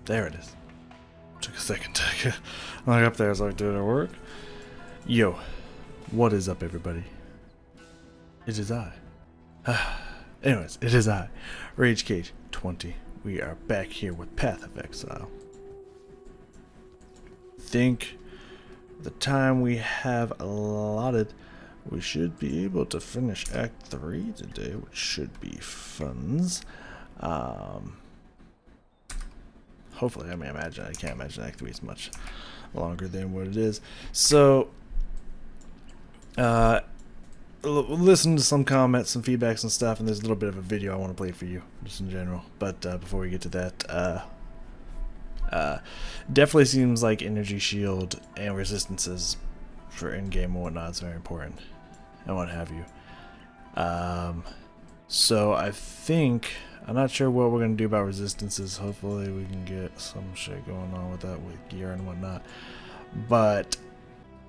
There it is. Took a second to look up there. I was like, did it work? Yo, what is up, everybody? It is I. Anyways, it is I, Rage Cage 20. We are back here with Path of Exile. Think the time we have allotted, we should be able to finish Act 3 today, which should be funs. Hopefully, I mean, I can't imagine Act 3 is much longer than what it is. So, listen to some comments, some feedbacks and stuff, and there's a little bit of a video I want to play for you, just in general. But before we get to that, definitely seems like energy shield and resistances for in-game and whatnot is very important, and what have you. So I think, I'm not sure what we're going to do about resistances. Hopefully we can get some shit going on with that with gear and whatnot. But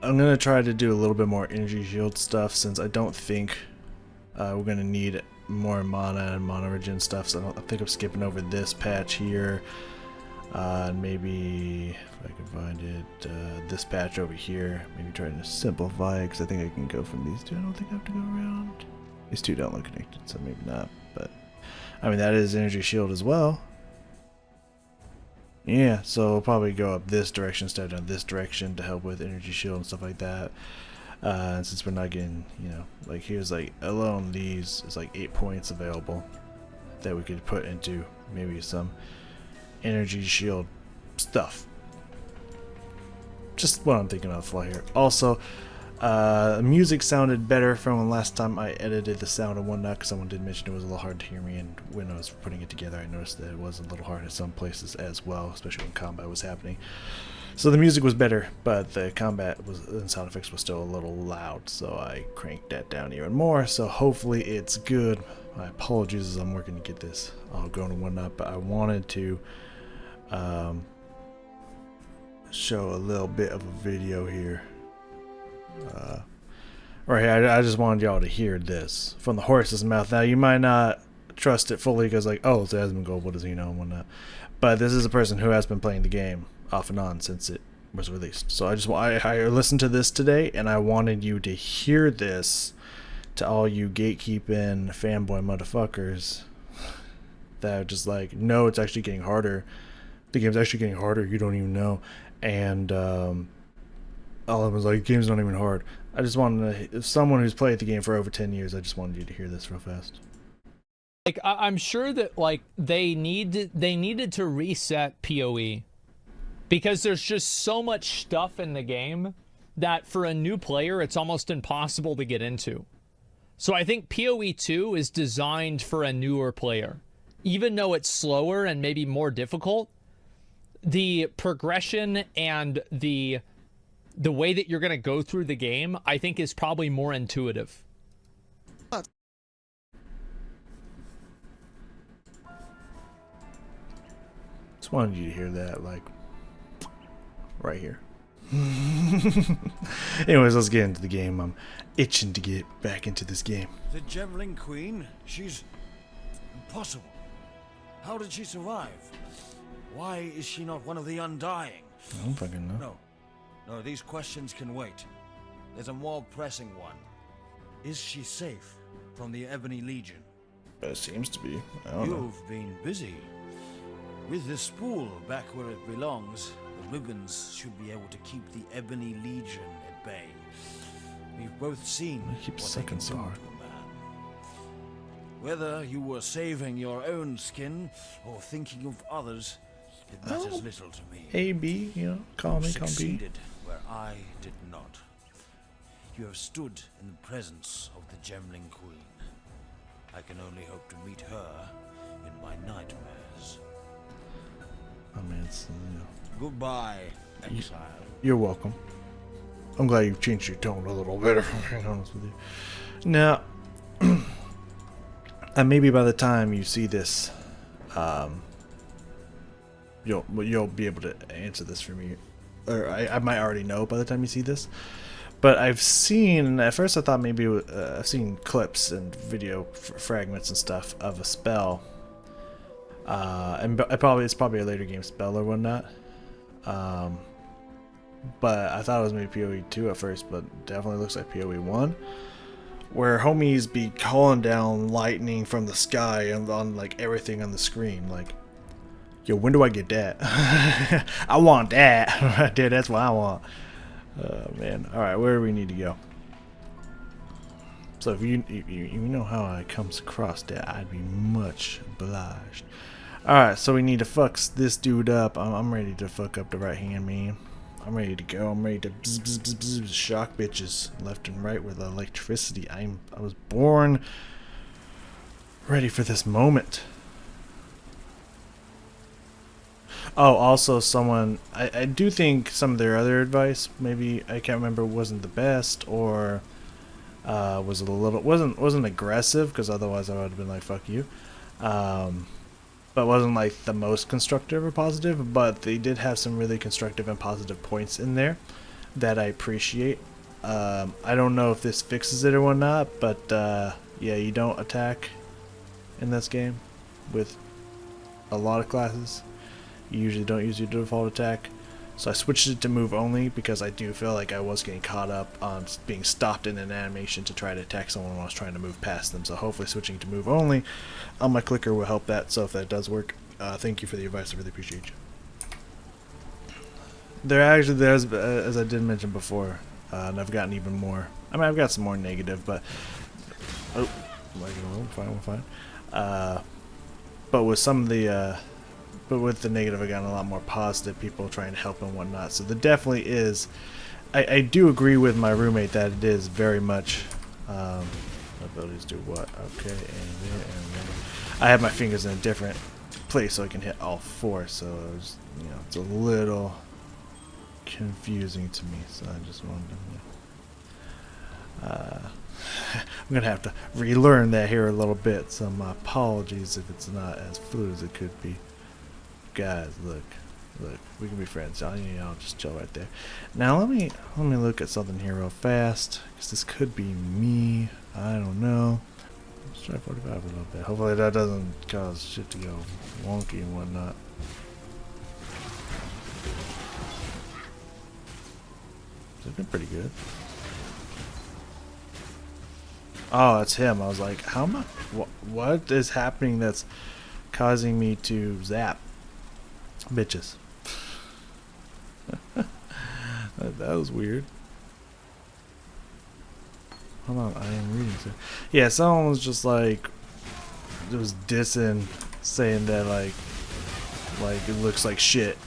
I'm going to try to do a little bit more energy shield stuff, since I don't think we're going to need more mana and mana regen stuff. So I think I'm skipping over this patch here. And maybe, if I can find it, this patch over here. Maybe trying to simplify it, because I think I can go from these two. I don't think I have to go around. These two don't look connected, so maybe not. But, I mean, that is energy shield as well. Yeah, so we'll probably go up this direction instead of this direction to help with energy shield and stuff like that. And since we're not getting, you know, like here's like, alone these is like 8 points available that we could put into maybe some energy shield stuff. Just what I'm thinking on the fly here. Also, music sounded better from last time I edited the sound and whatnot, because someone did mention it was a little hard to hear me, and when I was putting it together I noticed that it was a little hard in some places as well, especially when combat was happening. So the music was better, but the combat and sound effects was still a little loud, so I cranked that down even more. So hopefully it's good. My apologies as I'm working to get this all going and whatnot, but I wanted to show a little bit of a video here. Right here, I just wanted y'all to hear this from the horse's mouth. Now, you might not trust it fully because, like, oh, it's Asmongold, what does he know and whatnot. But this is a person who has been playing the game off and on since it was released. So I listened to this today, and I wanted you to hear this, to all you gatekeeping fanboy motherfuckers that are just like, no, it's actually getting harder. The game's actually getting harder. You don't even know. And all of them was like, the game's not even hard. I just wanted to, if someone who's played the game for over 10 years, I just wanted you to hear this real fast. Like, I'm sure that, like, they needed to reset PoE, because there's just so much stuff in the game that for a new player it's almost impossible to get into. So I think PoE 2 is designed for a newer player. Even though it's slower and maybe more difficult, the progression and the way that you're going to go through the game, I think, is probably more intuitive. Just wanted you to hear that, like, right here. Anyways, let's get into the game. I'm itching to get back into this game. The Gemling Queen? She's impossible. How did she survive? Why is she not one of the Undying? I don't fucking know. No, these questions can wait. There's a more pressing one. Is she safe from the Ebony Legion? It seems to be. I don't know. You've been busy. With the spool back where it belongs, the ribbons should be able to keep the Ebony Legion at bay. We've both seen I keep what they sucking can so do hard. to a man. Whether you were saving your own skin or thinking of others, it matters little to me. A, B, you know, call me, You call B. succeeded where I did not. You have stood in the presence of the Gemling Queen. I can only hope to meet her in my nightmares. I mean, it's, you know. Goodbye, Exile. You're welcome. I'm glad you've changed your tone a little bit, if I'm being honest with you. Now, and maybe by the time you see this, you'll be able to answer this for me, or I might already know by the time you see this. But I've seen, at first I thought maybe I've seen clips and video fragments and stuff of a spell And it's probably a later game spell or whatnot. But I thought it was maybe PoE 2 at first, but definitely looks like PoE 1, where homies be calling down lightning from the sky and on like everything on the screen. Like, yo, when do I get that? I want that right there. That's what I want. Man. All right, where do we need to go? So if you know how I comes across that, I'd be much obliged. All right, so we need to fuck this dude up. I'm ready to fuck up the right hand man. I'm ready to go. I'm ready to bzz, bzz, bzz, bzz, shock bitches left and right with electricity. I was born ready for this moment. Oh, also someone, I do think some of their other advice, maybe I can't remember, wasn't the best, or was a little wasn't aggressive, because otherwise I would have been like fuck you. But wasn't like the most constructive or positive, but they did have some really constructive and positive points in there that I appreciate. I don't know if this fixes it or whatnot, but yeah, you don't attack in this game with a lot of classes. You usually don't use your default attack, so I switched it to move only because I do feel like I was getting caught up on being stopped in an animation to try to attack someone when I was trying to move past them. So hopefully switching to move only on my clicker will help that. So if that does work, thank you for the advice. I really appreciate you. There's as I did mention before, and I've gotten even more. I mean, I've got some more negative, but oh, we're fine. But with some of the but with the negative, I got a lot more positive people trying to help and whatnot. So there definitely is. I do agree with my roommate that it is very much. Abilities do what? Okay, and then I have my fingers in a different place so I can hit all four. So it was, it's a little confusing to me. So I just wanted to. I'm gonna have to relearn that here a little bit. So my apologies if it's not as fluid as it could be. Guys, look, we can be friends. I'll just chill right there. Now let me look at something here real fast, because this could be me. I don't know. Let's try 45 a little bit. Hopefully that doesn't cause shit to go wonky and whatnot. It's been pretty good. Oh, that's him. I was like, how am I? What is happening that's causing me to zap? Bitches. that was weird. Hold on, I am reading. Yeah, someone was just like, it was dissing, saying that like it looks like shit.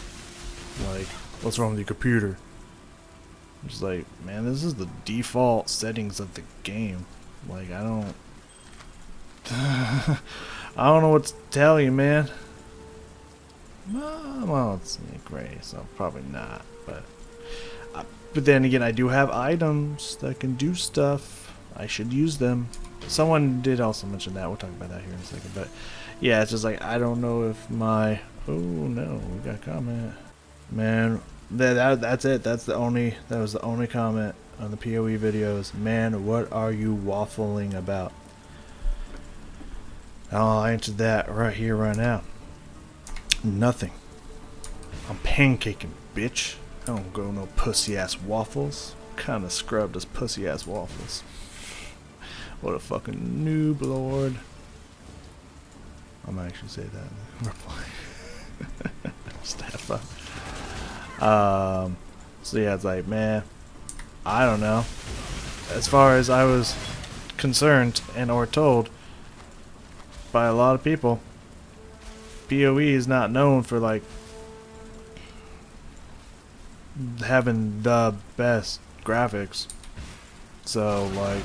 Like, what's wrong with your computer? Just like, man, this is the default settings of the game. Like, I don't know what to tell you, man. Well, it's gray, so probably not. But then again, I do have items that can do stuff. I should use them. Someone did also mention that. We'll talk about that here in a second. But yeah, it's just like, I don't know if my. Oh no, we got a comment. Man, that's it. That was the only comment on the PoE videos. Man, what are you waffling about? I'll answer that right here, right now. Nothing. I'm pancaking, bitch. I don't go no pussy ass waffles. Kinda scrubbed as pussy ass waffles. What a fucking noob, lord. I'm gonna actually say that in reply. Just to have fun. So yeah, it's like, man, I don't know. As far as I was concerned and or told by a lot of people, PoE is not known for like having the best graphics. So like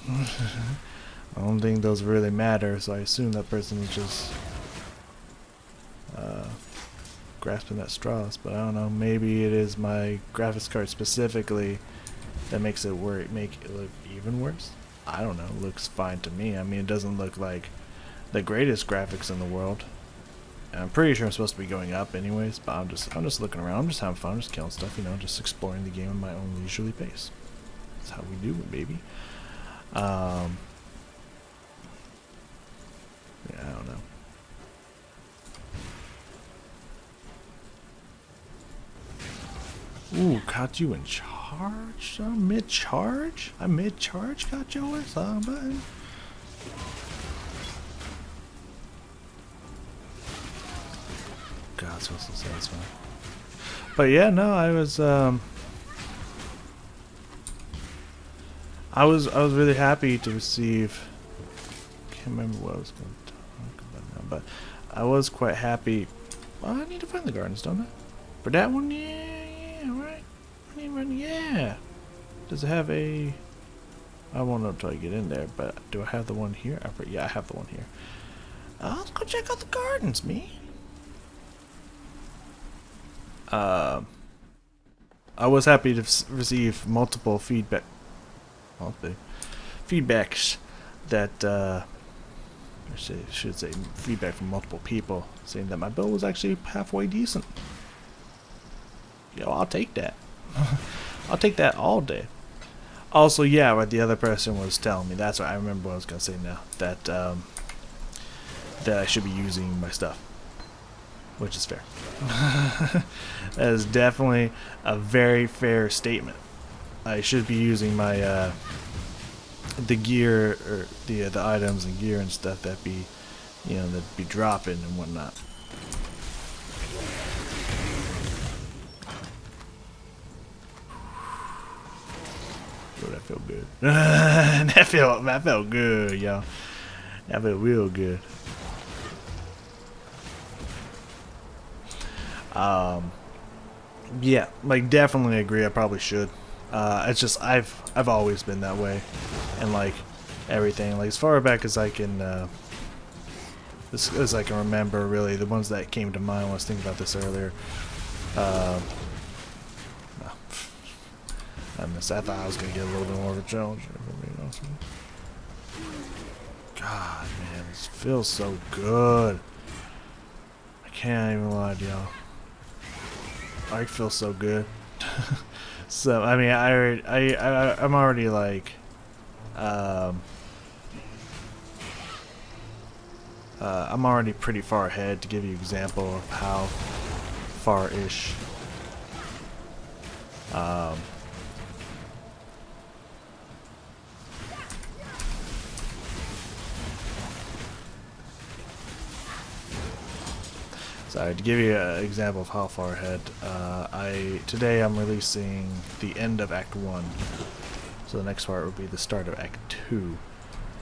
I don't think those really matter, so I assume that person is just grasping at straws. But I don't know, maybe it is my graphics card specifically that makes it make it look even worse. I don't know, it looks fine to me. I mean, it doesn't look like the greatest graphics in the world. And I'm pretty sure I'm supposed to be going up anyways, but I'm just looking around. I'm just having fun. I'm just killing stuff, just exploring the game at my own leisurely pace. That's how we do it, baby. Yeah, I don't know. Ooh, caught you in charge. Mid-charge? I mid-charge got your ass on button. God, it's so satisfying. But yeah, no, I was really happy to receive. Can't remember what I was going to talk about now, but I was quite happy. Well, I need to find the gardens, don't I? For that one, yeah, right. I need one, yeah. Does it have a? I won't know until I get in there. But do I have the one here? Yeah, I have the one here. Let's go check out the gardens, me. I was happy to receive multiple feedbacks that I should say feedback from multiple people saying that my build was actually halfway decent. Yo, I'll take that. I'll take that all day. Also, yeah, what the other person was telling me. That's what I remember what I was gonna say now. That that I should be using my stuff, which is fair. That is definitely a very fair statement. I should be using my the gear or the items and gear and stuff that be, you know, that be dropping and whatnot. Oh, that felt good. that felt good, y'all. That felt real good. Yeah, like definitely agree. I probably should. It's just I've always been that way, and like everything, like as far back as I can, as I can remember, really the ones that came to mind when I was thinking about this earlier. I thought I was gonna get a little bit more of a challenge. God, man, this feels so good. I can't even lie to y'all. I feel so good. So I mean, I'm already like, I'm already pretty far ahead. To give you an example of how far-ish. So to give you an example of how far ahead, today I'm releasing the end of Act 1. So the next part would be the start of Act 2,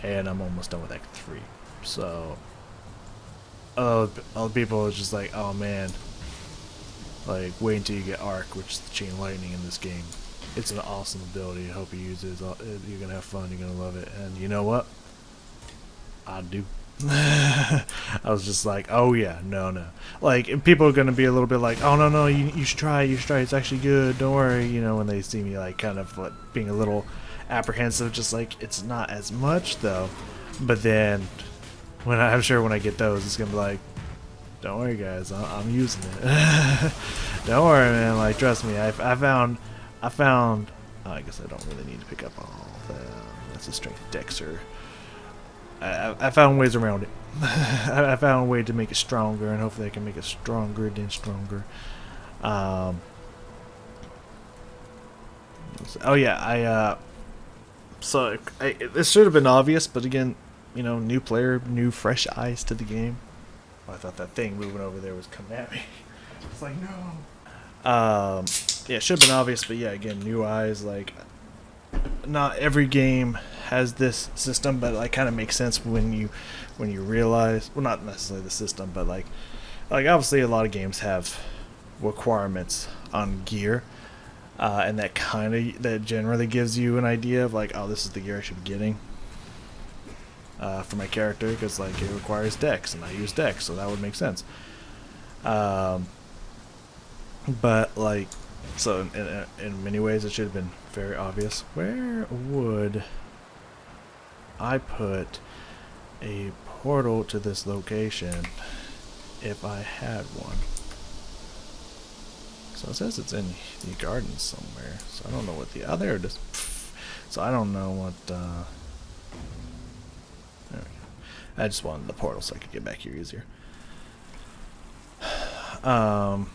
and I'm almost done with Act 3. So, all the people are just like, oh man, like wait until you get Arc, which is the chain lightning in this game. It's an awesome ability. I hope you use it. You're gonna have fun. You're gonna love it. And you know what? I do. I was just like, oh yeah, no. Like, people are gonna be a little bit like, oh no, you should try it, it's actually good, don't worry, you know, when they see me like kind of like being a little apprehensive, just like, it's not as much though. But then I'm sure when I get those, it's gonna be like, don't worry guys, I'm using it. Don't worry man, like trust me, I found oh, I guess I don't really need to pick up all that. That's a strength dexter. I found ways around it. I found a way to make it stronger, and hopefully I can make it stronger than stronger. Oh yeah, this should have been obvious, but again, you know, new player, new fresh eyes to the game. Oh, I thought that thing moving over there was coming at me. It's like, no. Yeah, it should have been obvious, but yeah, again, new eyes, like, not every game has this system, but like kind of makes sense when you realize, well, not necessarily the system, but like obviously a lot of games have requirements on gear, and that generally gives you an idea of like, oh, this is the gear I should be getting for my character, because like it requires dex and I use dex, so that would make sense. But like, so in many ways it should have been very obvious. Where would I put a portal to this location if I had one? So it says it's in the garden somewhere, so I don't know what there it is. So I don't know what there we go. I just wanted the portal so I could get back here easier. Let's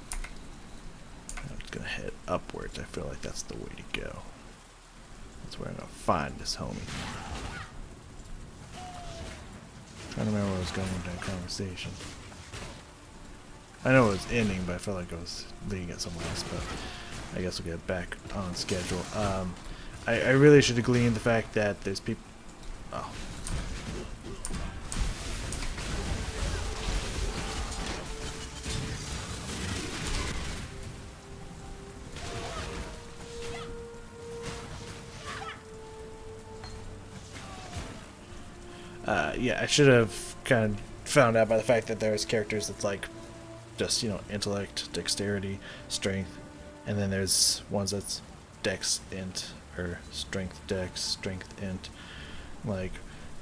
gonna head upwards. I feel like that's the way to go. That's where I'm gonna find this homie. Trying to remember where I was going with that conversation. I know it was ending, but I felt like I was leading it somewhere else. But I guess we'll get back on schedule. I really should have gleaned the fact that there's people. Oh. Yeah, I should have kind of found out by the fact that there's characters that's like just, you know, intellect, dexterity, strength, and then there's ones that's dex int or strength dex, strength int, like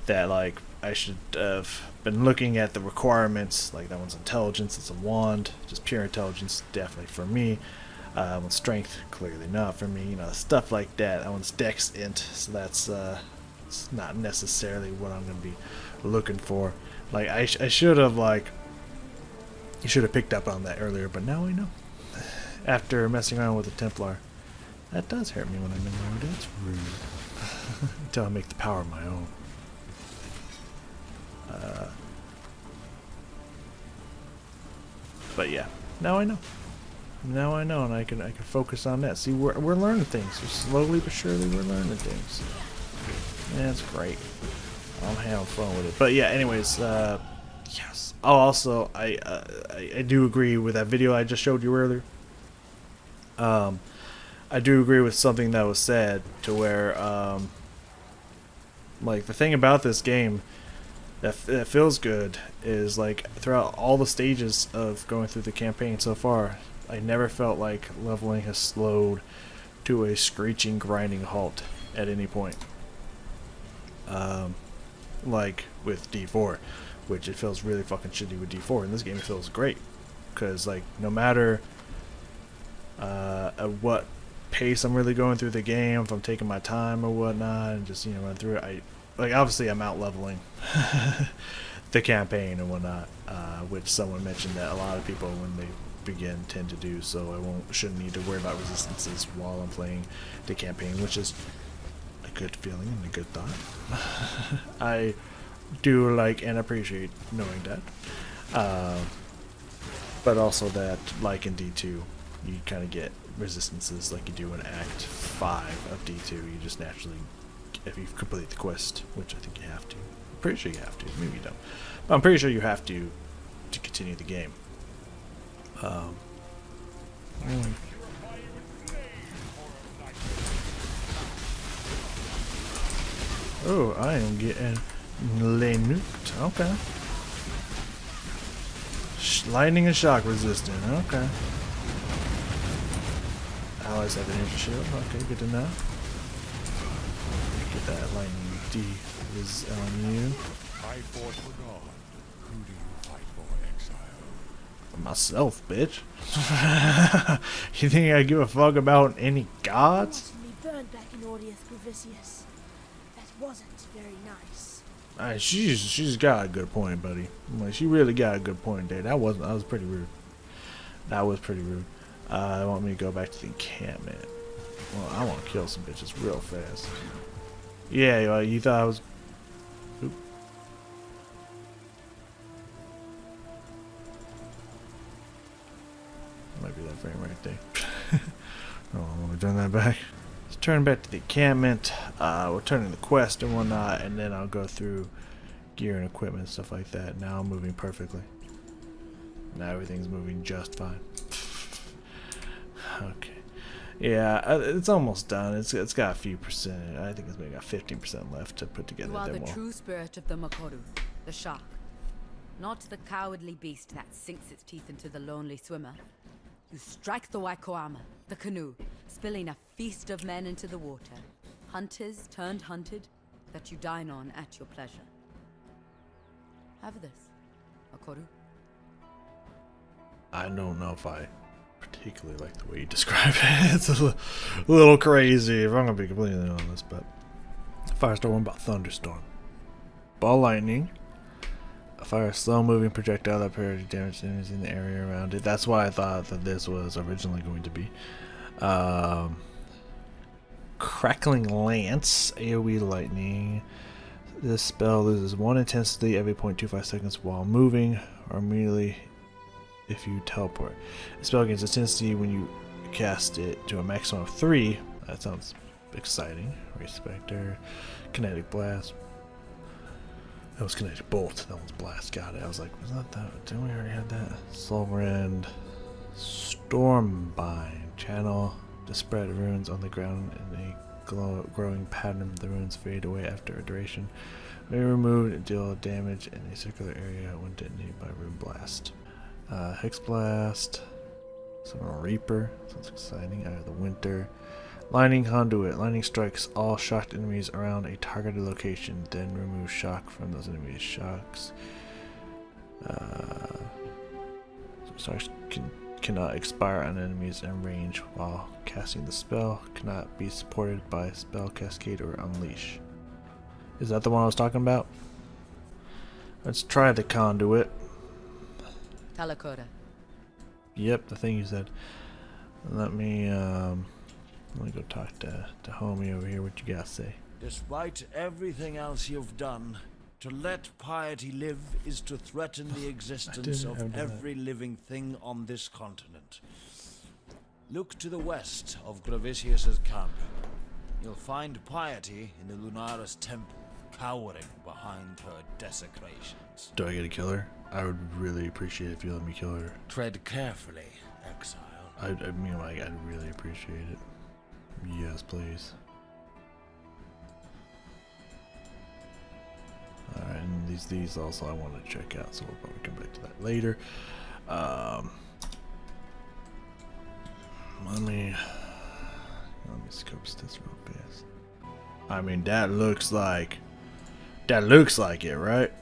that. Like I should have been looking at the requirements. Like that one's intelligence, it's a wand, just pure intelligence, definitely for me. With strength, clearly not for me. You know, stuff like that. That one's dex int, so that's it's not necessarily what I'm gonna be looking for. Like I should have like. You should have picked up on that earlier, but now I know. After messing around with the Templar, that does hurt me when I'm in mode. That's rude. Until I make the power my own. But yeah, now I know. Now I know, and I can focus on that. See, we're learning things. So slowly but surely, we're learning things. Yeah, that's great. I'm having fun with it. But yeah, anyways, yes. Oh, also, I do agree with that video I just showed you earlier. I do agree with something that was said to where, like, the thing about this game that feels good is, like, throughout all the stages of going through the campaign so far, I never felt like leveling has slowed to a screeching, grinding halt at any point. Like with D4, which it feels really fucking shitty with D4. In this game, it feels great because, like, no matter at what pace I'm really going through the game, if I'm taking my time or whatnot, and just, you know, run through it, obviously I'm out leveling the campaign and whatnot, which someone mentioned that a lot of people when they begin tend to do. So I shouldn't need to worry about resistances while I'm playing the campaign, which is a good feeling and a good thought. I do like and appreciate knowing that, but also that, like in D2, you kind of get resistances like you do in Act 5 of D2. You just naturally, if you complete the quest, which I think you have to. I'm pretty sure you have to. Maybe you don't. But I'm pretty sure you have to continue the game. Oh, I am getting nuked. Okay. Lightning and shock resistant. Okay. Allies have an energy shield. Okay, good to know. Get that lightning D is on you. Fight for God. Who do you fight for, Exile? Myself, bitch. You think I give a fuck about any gods? Me burned back in Audius Gravicius. That wasn't very nice. She's got a good point, buddy. Like, she really got a good point there. That was pretty rude. That was pretty rude. I want me to go back to the encampment. Well, I want to kill some bitches real fast. Yeah, you thought I was. Oop. Might be that frame right there. Oh, let me turn that back. Let's turn back to the encampment. We'll turn in the quest and whatnot, and then I'll go through gear and equipment and stuff like that. Now I'm moving perfectly. Now everything's moving just fine. Okay. Yeah, it's almost done. It's got a few percent. I think it's maybe got 15% left to put together. You are the true spirit of the Makoru, the shark. Not the cowardly beast that sinks its teeth into the lonely swimmer. You strike the Waikoama, the canoe, spilling a feast of men into the water. Hunters turned hunted, that you dine on at your pleasure. Have this, Makoru. I don't know if I particularly like the way you describe it. It's a little crazy, if I'm gonna be completely honest. But firestorm, about thunderstorm, ball lightning, Fire a slow-moving projectile that parries damage to enemies in the area around it. That's why I thought that this was originally going to be. Crackling Lance, AoE lightning. This spell loses 1 intensity every 0.25 seconds while moving, or immediately if you teleport. The spell gains intensity when you cast it to a maximum of 3. That sounds exciting. Respecter. Kinetic Blast. That was Kinetic Bolt. That one's Blast. Got it. I was like, was that that? Didn't we already have that? Silverend. Stormbind. Channel to spread runes on the ground in a growing pattern. The runes fade away after a duration. May remove and deal damage in a circular area when detonated by Rune Blast. Hex Blast. Summon Reaper. Sounds exciting. Out of the Winter. Lightning Conduit. Lightning strikes all shocked enemies around a targeted location, then remove shock from those enemies' shocks. Shocks cannot expire on enemies in range while casting the spell. Cannot be supported by Spell Cascade or Unleash. Is that the one I was talking about? Let's try the Conduit. Talakota. Yep, the thing you said. Let me go talk to homie over here. What you got to say? Despite everything else you've done, to let piety live is to threaten the existence of every living thing on this continent. Look to the west of Gravicius's camp. You'll find piety in the Lunaris temple, cowering behind her desecrations. Do I get to kill her? I would really appreciate it if you let me kill her. Tread carefully, Exile. I mean, like, I'd really appreciate it. Yes, please. Alright, and these also I want to check out, so we'll probably come back to that later. Let me scope this real fast. I mean, that looks like it, right?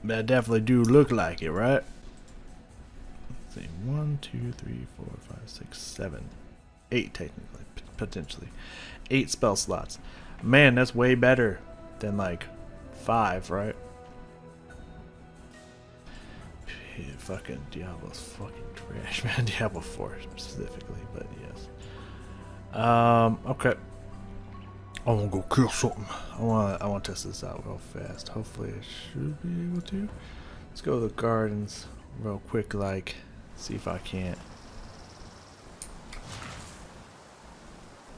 That definitely do look like it, right? Let's see, 1, 2, 3, 4, 5, 6, 7, 8 technically, potentially. 8 spell slots. Man, that's way better than like 5, right? Yeah, fucking Diablo's fucking trash, man. Diablo 4 specifically, but yes. Okay. I want to go kill something. I want to test this out real fast. Hopefully I should be able to. Let's go to the gardens real quick, like, see if I can't.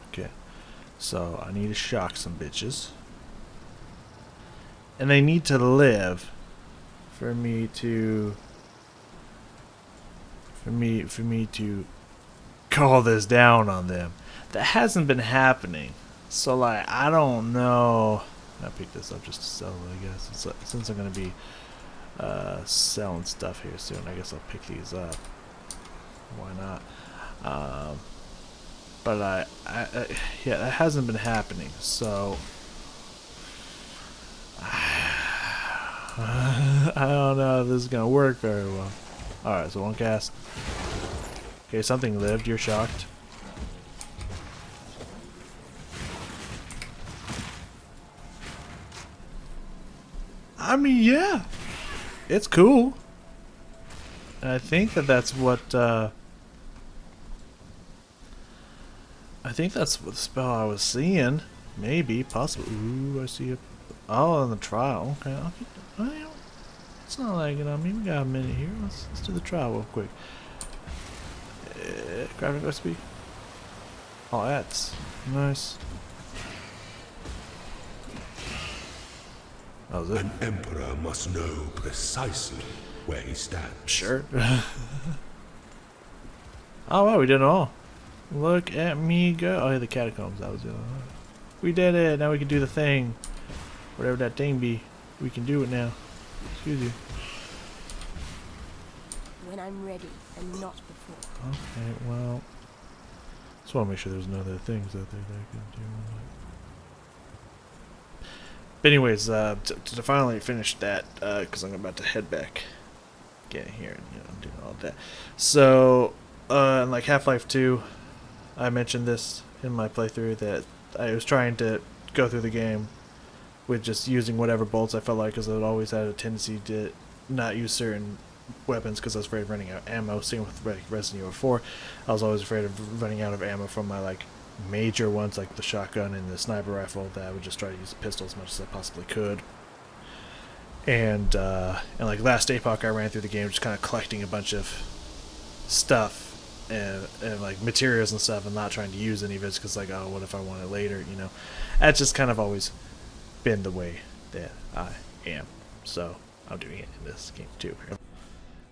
Okay. So I need to shock some bitches. And they need to live for me to call this down on them. That hasn't been happening. So, like, I don't know. I picked this up just to sell it, I guess. Since I'm going to be selling stuff here soon, I guess I'll pick these up. Why not? But yeah, that hasn't been happening. So, I don't know if this is going to work very well. Alright, so one cast. Okay, something lived. You're shocked. I mean, yeah, it's cool. And I think that's what the spell I was seeing. Maybe, possibly. Ooh, I see it. Oh, on the trial. Okay, it's not lagging on me. We got a minute here. Let's do the trial real quick. Graphic recipe. Oh, that's nice. That was it. An emperor must know precisely where he stands. Sure. Oh wow, we did it all. Look at me go. Oh yeah, the catacombs. That was the other one. We did it. Now we can do the thing. Whatever that thing be. We can do it now. Excuse you. When I'm ready and not before. Okay, well. Just want to make sure there's no other things out there that I can do. But anyways, to finally finish that, because I'm about to head back, get here and do all that. So, in like Half-Life 2, I mentioned this in my playthrough that I was trying to go through the game with just using whatever bolts I felt like, because I always had a tendency to not use certain weapons because I was afraid of running out of ammo. Same with Resident Evil 4. I was always afraid of running out of ammo from my like major ones like the shotgun and the sniper rifle, that I would just try to use the pistol as much as I possibly could. And like last APOC I ran through the game just kind of collecting a bunch of stuff and like materials and stuff and not trying to use any of it because like, oh, what if I want it later, you know. That's just kind of always been the way that I am, so I'm doing it in this game too.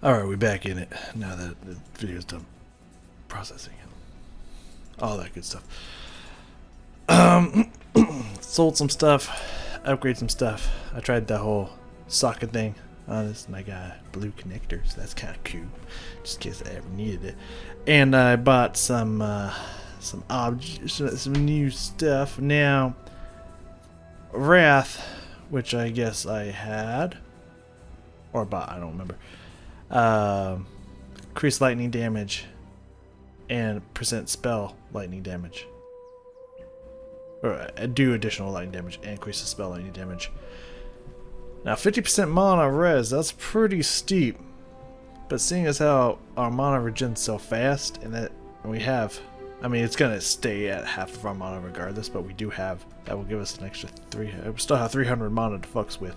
Alright, we're back in it now that the video's done processing it, all that good stuff. Sold some stuff, upgrade some stuff. I tried the whole socket thing on this and I got blue connectors. That's kind of cool, just in case I ever needed it. And I bought some new stuff. Now Wrath, which I guess I had or bought, I don't remember. Increase lightning damage and % spell lightning damage, or do additional lightning damage and increase the spell lightning damage. Now 50% mana res, that's pretty steep, but seeing as how our mana regens so fast and that we have, I mean it's gonna stay at half of our mana regardless, but we do have, that will give us an extra 300, we still have 300 mana to fucks with.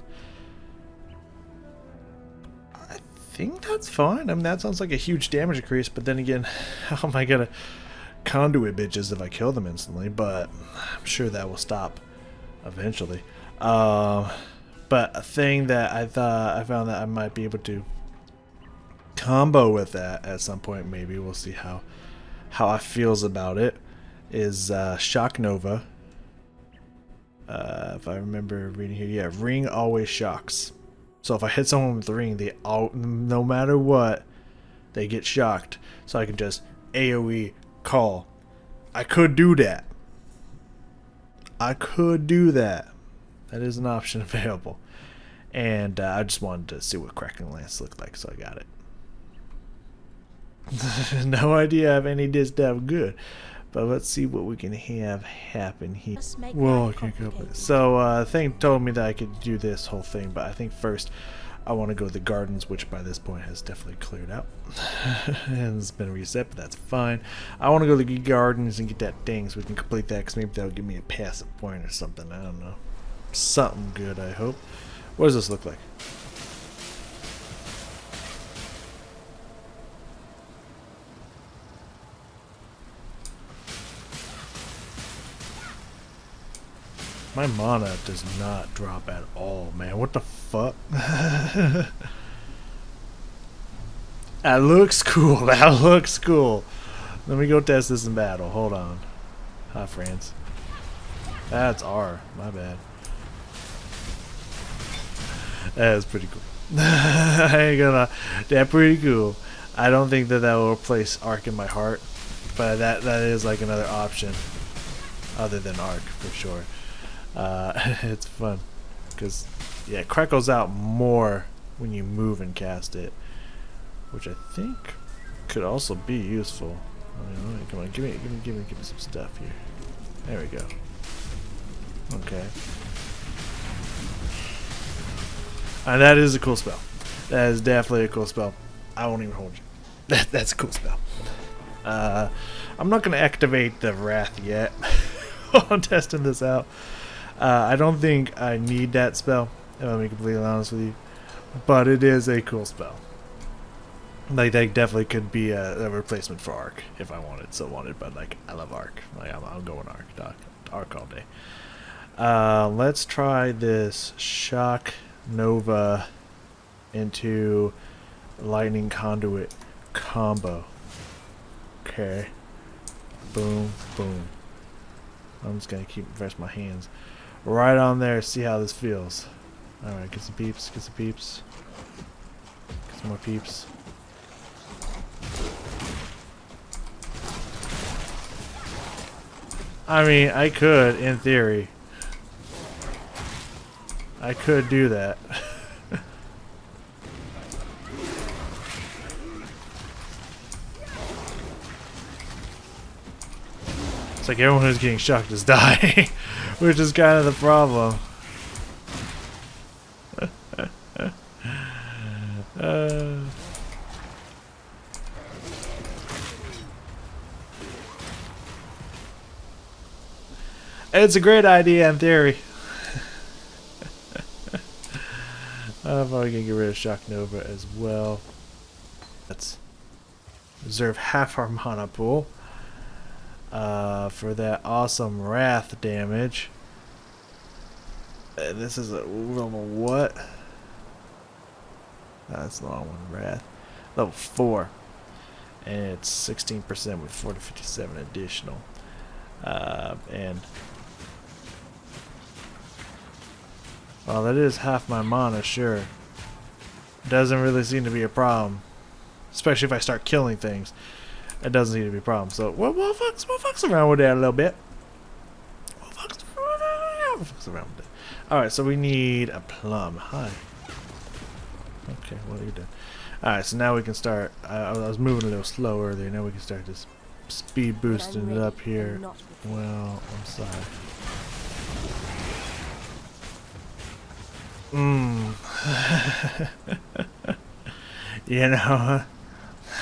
I think that's fine. I mean that sounds like a huge damage increase, but then again, how am I gonna conduit bitches if I kill them instantly? But I'm sure that will stop eventually. But a thing that I found that I might be able to combo with that at some point, maybe we'll see how I feels about it, is Shock Nova. If I remember reading here, yeah, ring always shocks. So if I hit someone with the ring, they all, no matter what, they get shocked. So I can just AoE call. I could do that. I could do that. That is an option available. And I just wanted to see what Cracking Lance looked like, so I got it. No idea if any did that good, but let's see what we can have happen here. Whoa, I can't go. So thing told me that I could do this whole thing, but I think first I want to go to the gardens, which by this point has definitely cleared out and it's been reset, but that's fine. I want to go to the gardens and get that thing so we can complete that, because maybe that'll give me a passive point or something. I don't know, something good, I hope. What does this look like? My mana does not drop at all, man. What the fuck? That looks cool. That looks cool. Let me go test this in battle. Hold on. Hi, friends. That's R. My bad. That is pretty cool. I ain't gonna. That's pretty cool. I don't think that will replace Arc in my heart, but that is like another option other than Arc for sure. It's fun because yeah, it crackles out more when you move and cast it, which I think could also be useful. I mean, come on, give me some stuff here. There we go. Okay. That is a cool spell. That is definitely a cool spell. I won't even hold you. That's a cool spell. I'm not going to activate the Wrath yet. I'm testing this out. I don't think I need that spell, if I'm being completely honest with you. But it is a cool spell. Like, that definitely could be a replacement for Arc if I wanted. But, like, I love Arc. Like, I'm going Arc. Arc all day. Let's try this Shock Nova into Lightning Conduit combo. Okay. Boom, boom. I'm just gonna keep fresh my hands right on there. See how this feels. All right, get some peeps. Get some peeps. Get some more peeps. I mean, I could, in theory. I could do that. It's like everyone who's getting shocked is dying, which is kind of the problem. It's a great idea in theory. I'm probably gonna get rid of Shock Nova as well. Let's reserve half our mana pool for that awesome Wrath damage. This is a level what? That's the wrong one. Wrath. Level 4. And it's 16% with 4 to 57 additional. And well, that is half my mana, sure. Doesn't really seem to be a problem. Especially if I start killing things. It doesn't seem to be a problem. So we'll fucks around with that a little bit. We'll fucks around with it. Alright, so we need a plum. Hi. Okay, what are you doing? Alright, so now we can start. I was moving a little slow earlier. Now we can start just speed boosting it up here. Well, I'm sorry. You know,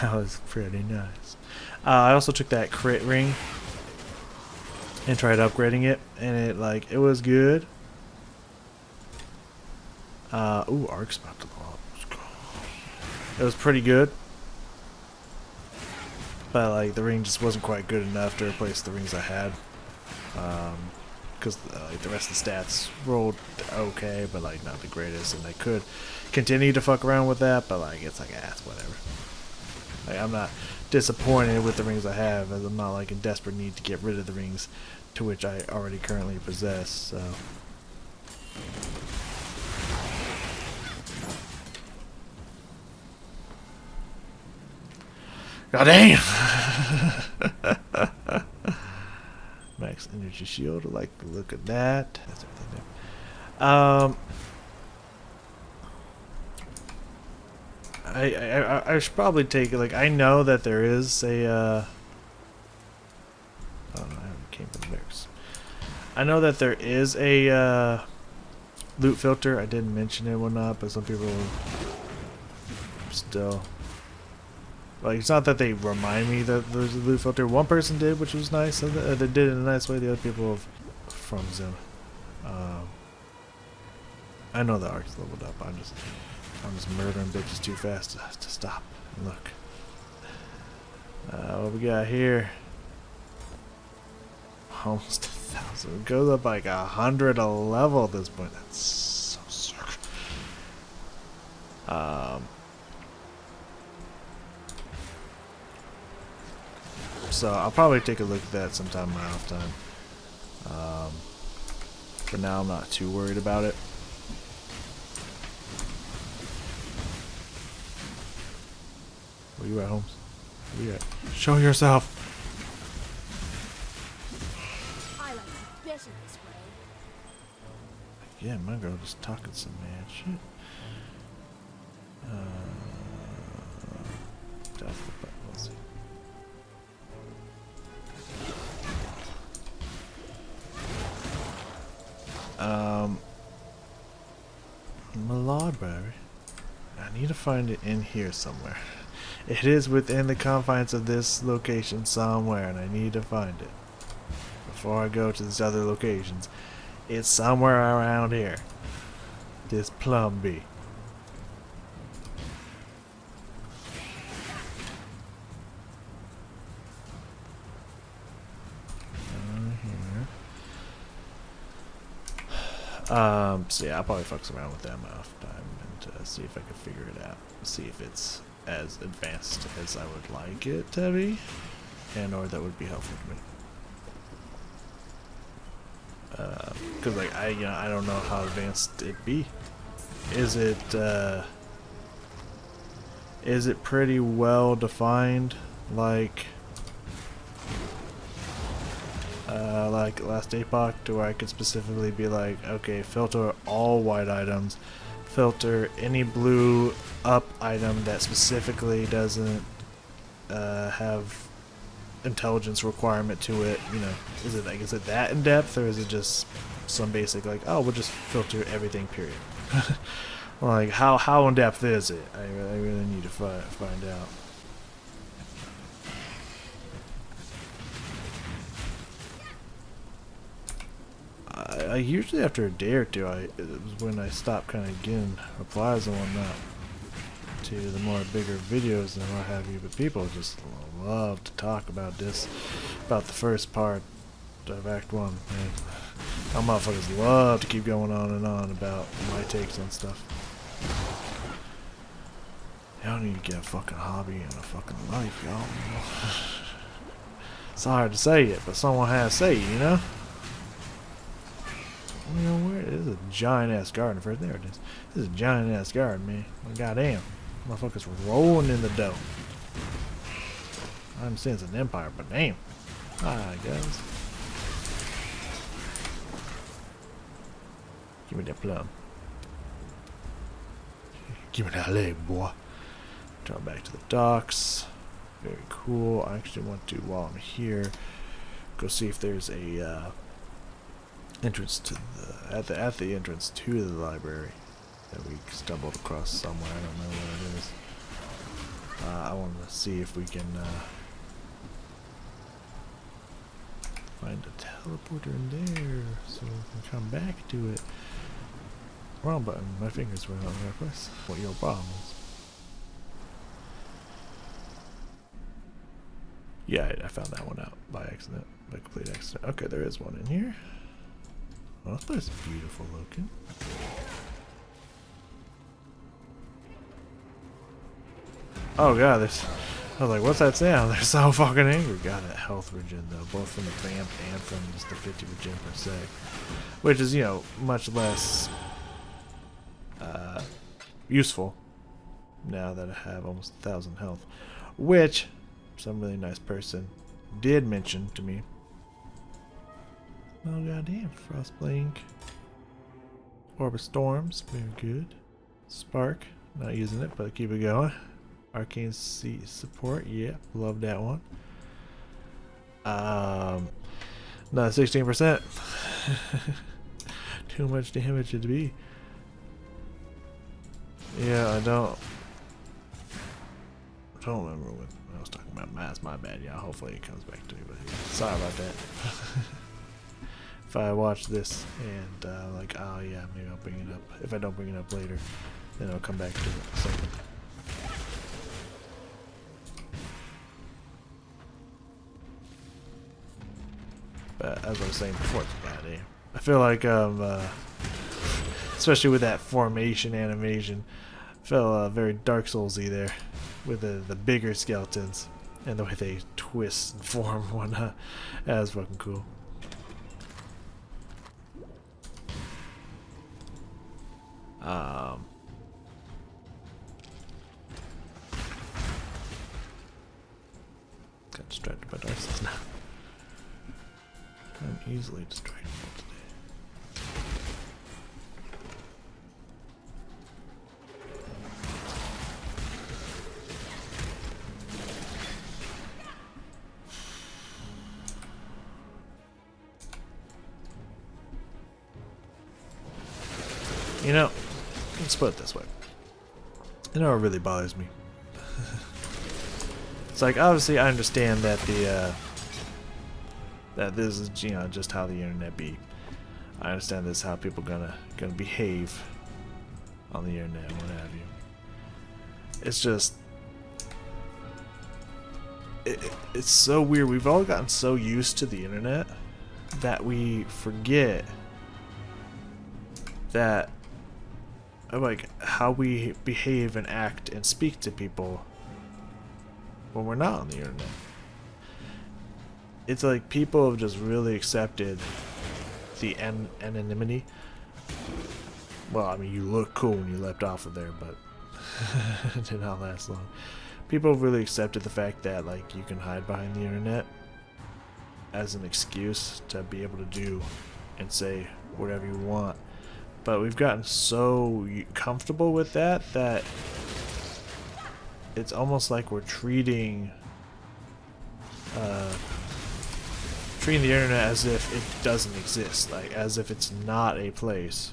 that was pretty nice. I also took that crit ring and tried upgrading it, and it was good. Ooh, Arc's about to blow up. It was pretty good, but like the ring just wasn't quite good enough to replace the rings I had. Because like the rest of the stats rolled okay, but like not the greatest, and I could continue to fuck around with that, but like it's like whatever. Like I'm not disappointed with the rings I have, as I'm not like in desperate need to get rid of the rings to which I already currently possess. So. God damn! Max energy shield. I like the look of that. That's everything there. I should probably take, like, I know that there is a oh no, I haven't came from the barracks. I know that there is a loot filter. I didn't mention it or not, but some people still. Like, it's not that they remind me that there's a loot filter. One person did, which was nice. They did it in a nice way. The other people have from them. I know the arc's leveled up. I'm just murdering bitches too fast to stop and look. What we got here? Almost 1,000. It goes up like 100 a level at this point. That's so sick. So I'll probably take a look at that sometime in my off time. For now, I'm not too worried about it. Where you at, Holmes? Where you at? Show yourself! I like it better this way. Yeah, my girl just talking some mad shit. Doubtful, but we'll see. My library. I need to find it in here somewhere. It is within the confines of this location somewhere, and I need to find it before I go to these other locations. It's somewhere around here. This plum bee. So yeah, I'll probably fucks around with that in my off time and see if I can figure it out. See if it's as advanced as I would like it to be, and or that would be helpful to me. Cause like I don't know how advanced it be. Is it pretty well defined, like last epoch, to where I could specifically be like, okay, filter all white items, filter any blue up item that specifically doesn't have intelligence requirement to it. You know, is it that in depth, or is it just some basic like, oh, we'll just filter everything, period? Like how in depth is it? I really need to find out. usually after a day or two, it was when I stopped kind of getting replies and whatnot to the more bigger videos and what have you. But people just love to talk about this, about the first part of Act 1. Man, our motherfuckers love to keep going on and on about my takes on stuff. Y'all need to get a fucking hobby and a fucking life, y'all. It's hard to say it, but someone has to say it, you know? You know where? This is a giant ass garden first. There it is. This is a giant ass garden, man. Goddamn. Motherfuckers rolling in the dough. I understand it's an empire, but damn. Alright, guys. Give me that plum. Give me that leg, boy. Turn back to the docks. Very cool. I actually want to, while I'm here, go see if there's a entrance to the at the entrance to the library that we stumbled across somewhere. I don't know what it is. I want to see if we can find a teleporter in there so we can come back to it. Wrong button. My fingers were not in the right place. What your problem is? Yeah, I found that one out by accident, by complete accident. Okay, there is one in here. Well, this place is beautiful looking. Oh god, there's... I was like, what's that sound? They're so fucking angry. Got a health regen though, both from the vamp and from just the 50 regen per sec. Which is, you know, much less useful now that I have almost 1,000 health. Which some really nice person did mention to me. Oh goddamn, Frostblink. Orb of Storms, very good. Spark, not using it, but keep it going. Arcane Sea support, yeah, love that one. Not 16%. Too much damage to be. Yeah, I don't remember what I was talking about. That's my bad, yeah. Hopefully it comes back to me, but yeah, sorry about that. If I watch this and like, oh yeah, maybe I'll bring it up. If I don't bring it up later, then I'll come back to it. Second. But as I was saying before, goddamn, I feel like especially with that formation animation, felt very Dark Souls-y there, with the bigger skeletons and the way they twist and form and whatnot. That was fucking cool. Got distracted by Dark Souls now. I'm easily distracted today. You know, let's put it this way. You know what really bothers me? It's like, obviously I understand that that this is, you know, just how the internet be. I understand this is how people gonna behave on the internet and what have you. It's just it's so weird. We've all gotten so used to the internet that we forget that like how we behave and act and speak to people when we're not on the internet. It's like people have just really accepted the anonymity. Well, I mean, you look cool when you leapt off of there, but it did not last long. People have really accepted the fact that like you can hide behind the internet as an excuse to be able to do and say whatever you want. But we've gotten so comfortable with that it's almost like we're treating the internet as if it doesn't exist, like as if it's not a place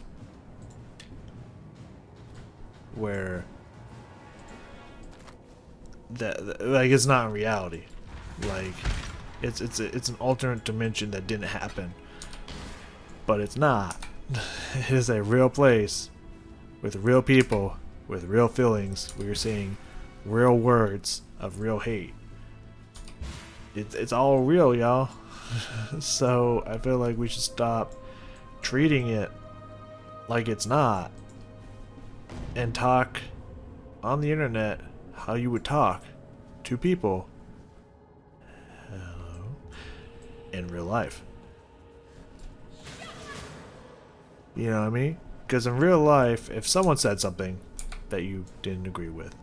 where that like it's not in reality, like it's an alternate dimension that didn't happen. but it's not. It is a real place with real people with real feelings. We're seeing real words of real hate. It's all real, y'all. So I feel like we should stop treating it like it's not and talk on the internet how you would talk to people in real life. You know what I mean? Because in real life, if someone said something that you didn't agree with,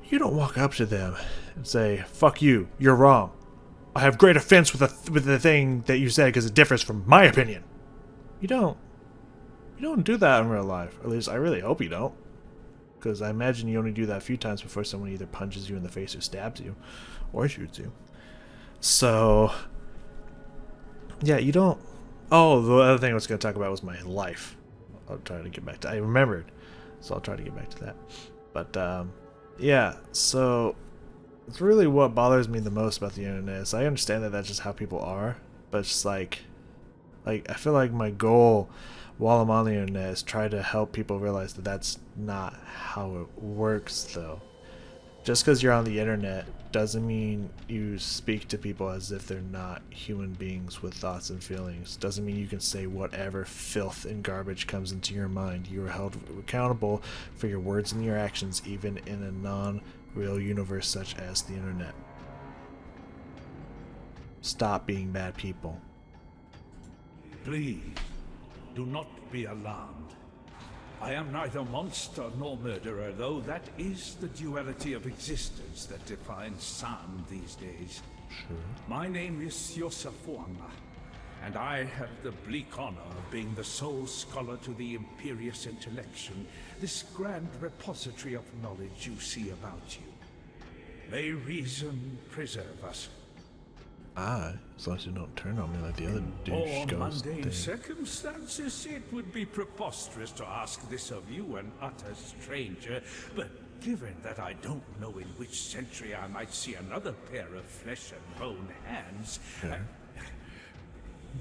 you don't walk up to them and say, "Fuck you, you're wrong. I have great offense with the thing that you said because it differs from my opinion." You don't do that in real life. At least I really hope you don't. Because I imagine you only do that a few times before someone either punches you in the face or stabs you or shoots you. So, yeah, you don't... Oh, the other thing I was going to talk about was my life. I'll try to get back to... I remembered, so I'll try to get back to that. But, yeah, so it's really what bothers me the most about the internet is I understand that that's just how people are, but it's just like I feel like my goal while I'm on the internet is try to help people realize that that's not how it works, though. Just because you're on the internet doesn't mean you speak to people as if they're not human beings with thoughts and feelings. Doesn't mean you can say whatever filth and garbage comes into your mind. You are held accountable for your words and your actions, even in a non-real universe such as the internet. Stop being bad people. Please, do not be alarmed. I am neither monster nor murderer, though that is the duality of existence that defines some these days. Sure. My name is Yosafuanga, and I have the bleak honor of being the sole scholar to the Imperious Intellection, this grand repository of knowledge you see about you. May reason preserve us. As long as you don't turn on me like the other douche Or ghost mundane thing. circumstances, it would be preposterous to ask this of you, an utter stranger. But given that I don't know in which century I might see another pair of flesh and bone hands,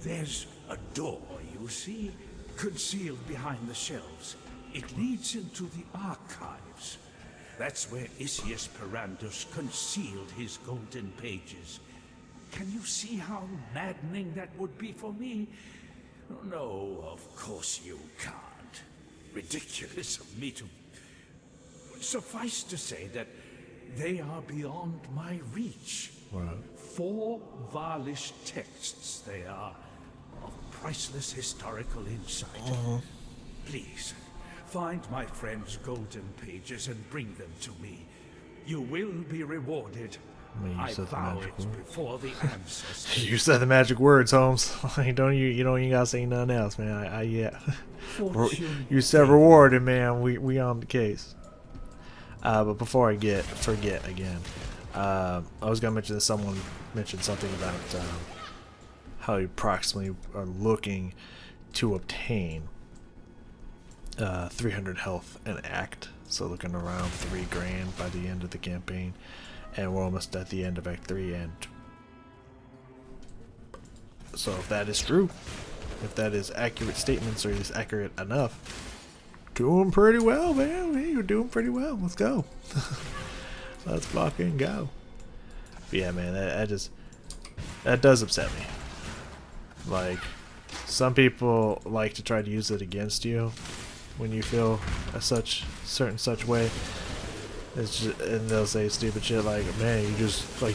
there's a door, you see, concealed behind the shelves. It leads into the archives. That's where Isius Perandus concealed his golden pages. Can you see how maddening that would be for me? No, of course you can't. Ridiculous of me to... Suffice to say that they are beyond my reach. Right. 4 Varlish texts they are, of priceless historical insight. Please, find my friend's golden pages and bring them to me. You will be rewarded. I vow it before the ancestors. You said the magic words, Holmes. You don't even gotta say nothing else, man. Yeah. You said rewarded, man. We on the case. But before I forget again, I was gonna mention that someone mentioned something about how you approximately are looking to obtain 300 health and act. So looking around 3 grand by the end of the campaign. And we're almost at the end of Act 3, and so if that is true, if that is accurate statements, or at least accurate enough, doing pretty well, man. Hey, you're doing pretty well. Let's go. Let's fucking go. But yeah, man, that does upset me. Like, some people like to try to use it against you when you feel a certain way. It's just, and they'll say stupid shit like, "Man,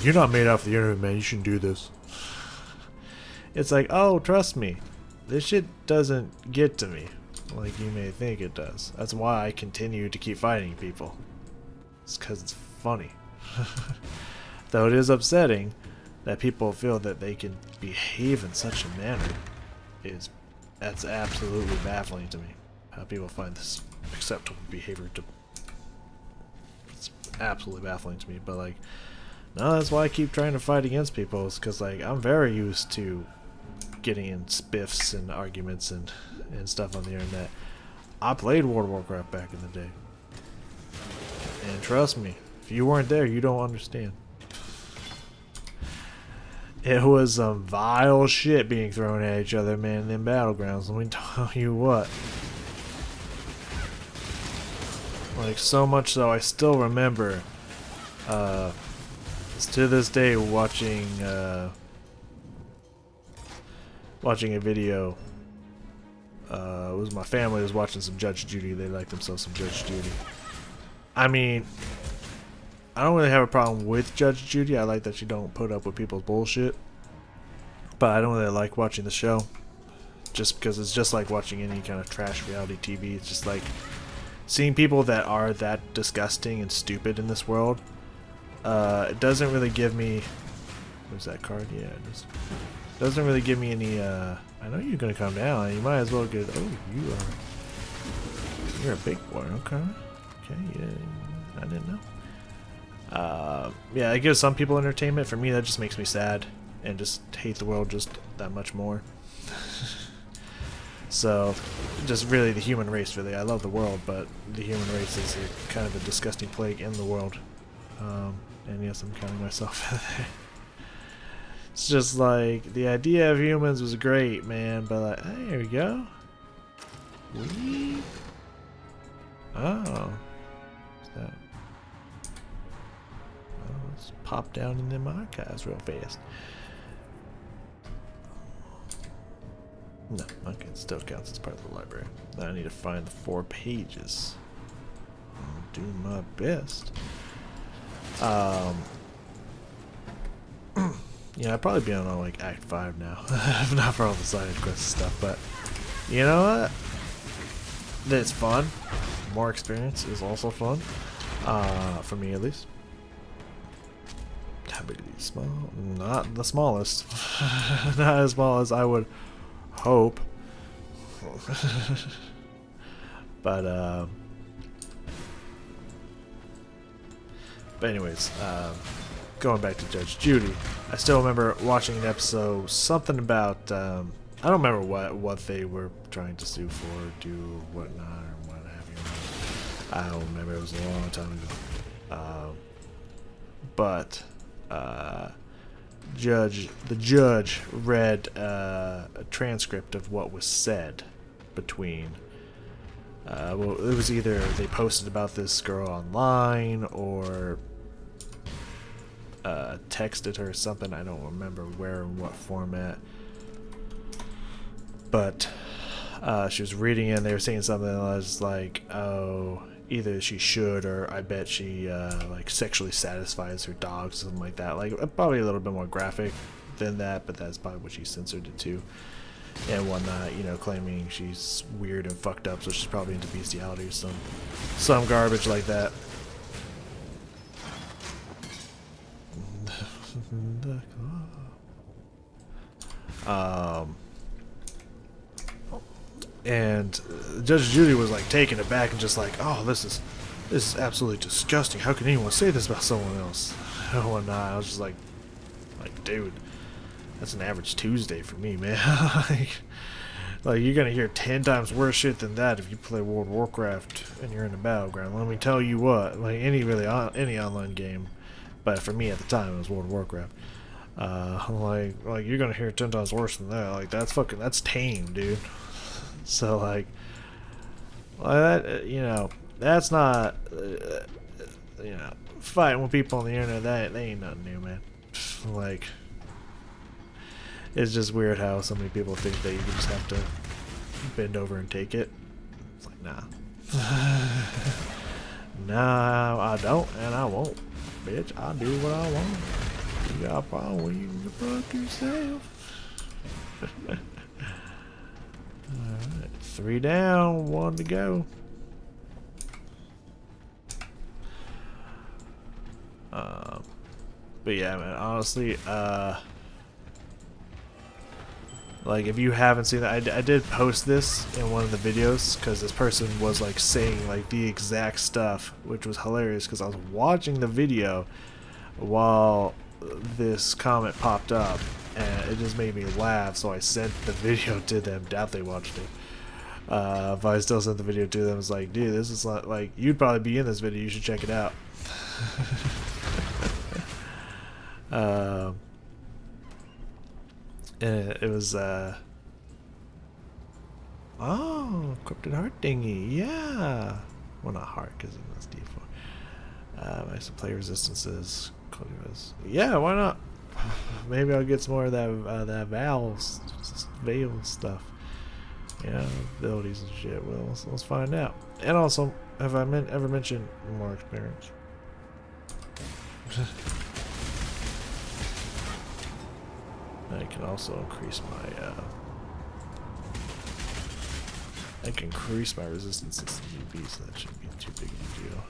you're not made out for the internet, man. You shouldn't do this." It's like, oh, trust me, this shit doesn't get to me like you may think it does. That's why I continue to keep fighting people. It's because it's funny. Though it is upsetting that people feel that they can behave in such a manner. That's absolutely baffling to me. How people find this acceptable behavior to... absolutely baffling to me, but like, no, that's why I keep trying to fight against people, is because like I'm very used to getting in spiffs and arguments and stuff on the internet. I played World of Warcraft back in the day, and trust me, if you weren't there, you don't understand. It was some vile shit being thrown at each other, man, in them battlegrounds. Let me tell you what. Like, so much so, I still remember, to this day, watching a video. It was my family was watching some Judge Judy. They liked themselves some Judge Judy. I mean, I don't really have a problem with Judge Judy. I like that she don't put up with people's bullshit. But I don't really like watching the show. Just because it's just like watching any kind of trash reality TV. It's just like seeing people that are that disgusting and stupid in this world. It doesn't really give me... Where's that card? Yeah, it just doesn't really give me any... I know you're going to come down. You might as well get... Oh, you're a big boy. Okay. Okay, yeah. I didn't know. Yeah, it gives some people entertainment. For me, that just makes me sad and just hate the world just that much more. So, just really the human race, really. I love the world, but the human race is a kind of a disgusting plague in the world. And yes, I'm counting myself in there. It's just like, the idea of humans was great, man, but like, hey, here we go. Whee! Oh. What's that? Let's pop down in them archives real fast. No, okay, it still counts as part of the library. Now I need to find the 4 pages. I'll do my best. Yeah, I'd probably be on like Act 5 now. If not for all the side quest stuff, but you know what? It's fun. More experience is also fun. For me at least. How big are these? Small? Not the smallest. Not as small as I would hope. But anyways, going back to Judge Judy, I still remember watching an episode, something about I don't remember what they were trying to sue for, or do whatnot, or what have you. I don't remember. It was a long time ago. But the judge read a transcript of what was said between. Well, it was either they posted about this girl online or texted her something. I don't remember where and what format. But she was reading it and they were saying something that was like, oh, either she should or I bet she like sexually satisfies her dogs, something like that. Like probably a little bit more graphic than that, but that's probably what she censored it to. And whatnot, you know, claiming she's weird and fucked up, so she's probably into bestiality or some garbage like that. And Judge Judy was like taken aback and just like, oh, this is absolutely disgusting. How can anyone say this about someone else? And whatnot. I was just like, dude, that's an average Tuesday for me, man. like you're gonna hear 10 times worse shit than that if you play World of Warcraft and you're in a battleground. Let me tell you what, like any online game, but for me at the time it was World of Warcraft. Like you're gonna hear 10 times worse than that. Like that's tame, dude. So like that, you know, that's not, you know, fighting with people on the internet. That ain't nothing new, man. Like. It's just weird how so many people think that you can just have to bend over and take it. It's like, nah. Nah, I don't, and I won't. Bitch, I'll do what I want. You got a problem with you can fuck yourself. Alright, 3 down, 1 to go. But yeah, man, honestly, like, if you haven't seen that, I did post this in one of the videos because this person was like saying like the exact stuff, which was hilarious because I was watching the video while this comment popped up and it just made me laugh, so I sent the video to them. Doubt they watched it. But I still sent the video to them. It's like, dude, this is like you'd probably be in this video. You should check it out. And it was oh, encrypted heart dingy, yeah. Well, not heart because it was D4. Some play resistances. Yeah, why not? Maybe I'll get some more of that veil stuff. Yeah, abilities and shit. Well, let's find out. And also, have I ever mentioned more experience? I can also increase my I can increase my resistance to UV, so that shouldn't be too big of a deal.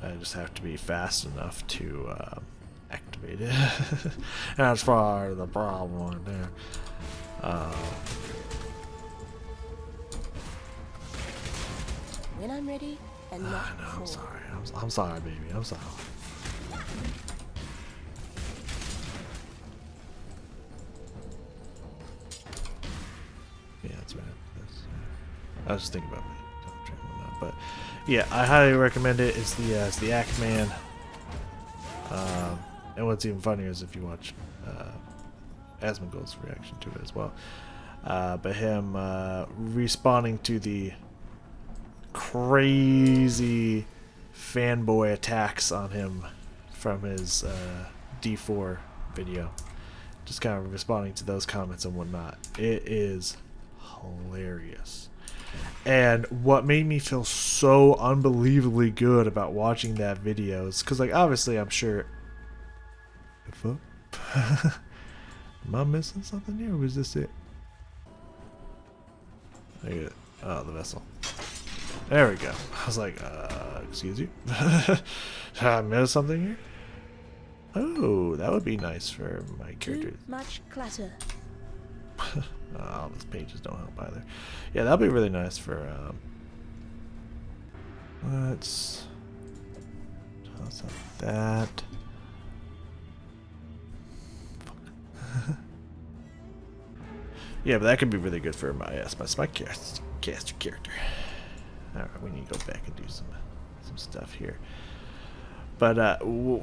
I just have to be fast enough to activate it. That's part of the problem right there. When I'm ready, and not I know, I'm before. sorry. I'm sorry, baby. I'm sorry. Yeah, that's right. I was just thinking about my but yeah, I highly recommend it. It's the Act Man. And what's even funnier is if you watch Asmongold's reaction to it as well. But him responding to the crazy fanboy attacks on him from his D4 video. Just kind of responding to those comments and whatnot. It is hilarious. And what made me feel so unbelievably good about watching that video is because, like, obviously I'm sure... Am I missing something here, or was this it? Oh, the vessel. There we go. I was like, excuse you? Did I miss something here? Oh, that would be nice for my character. Too much clutter. Oh, these pages don't help either. Yeah, that'll be really nice for, let's toss out that. Yeah, but that could be really good for my caster character. Alright, we need to go back and do some stuff here. But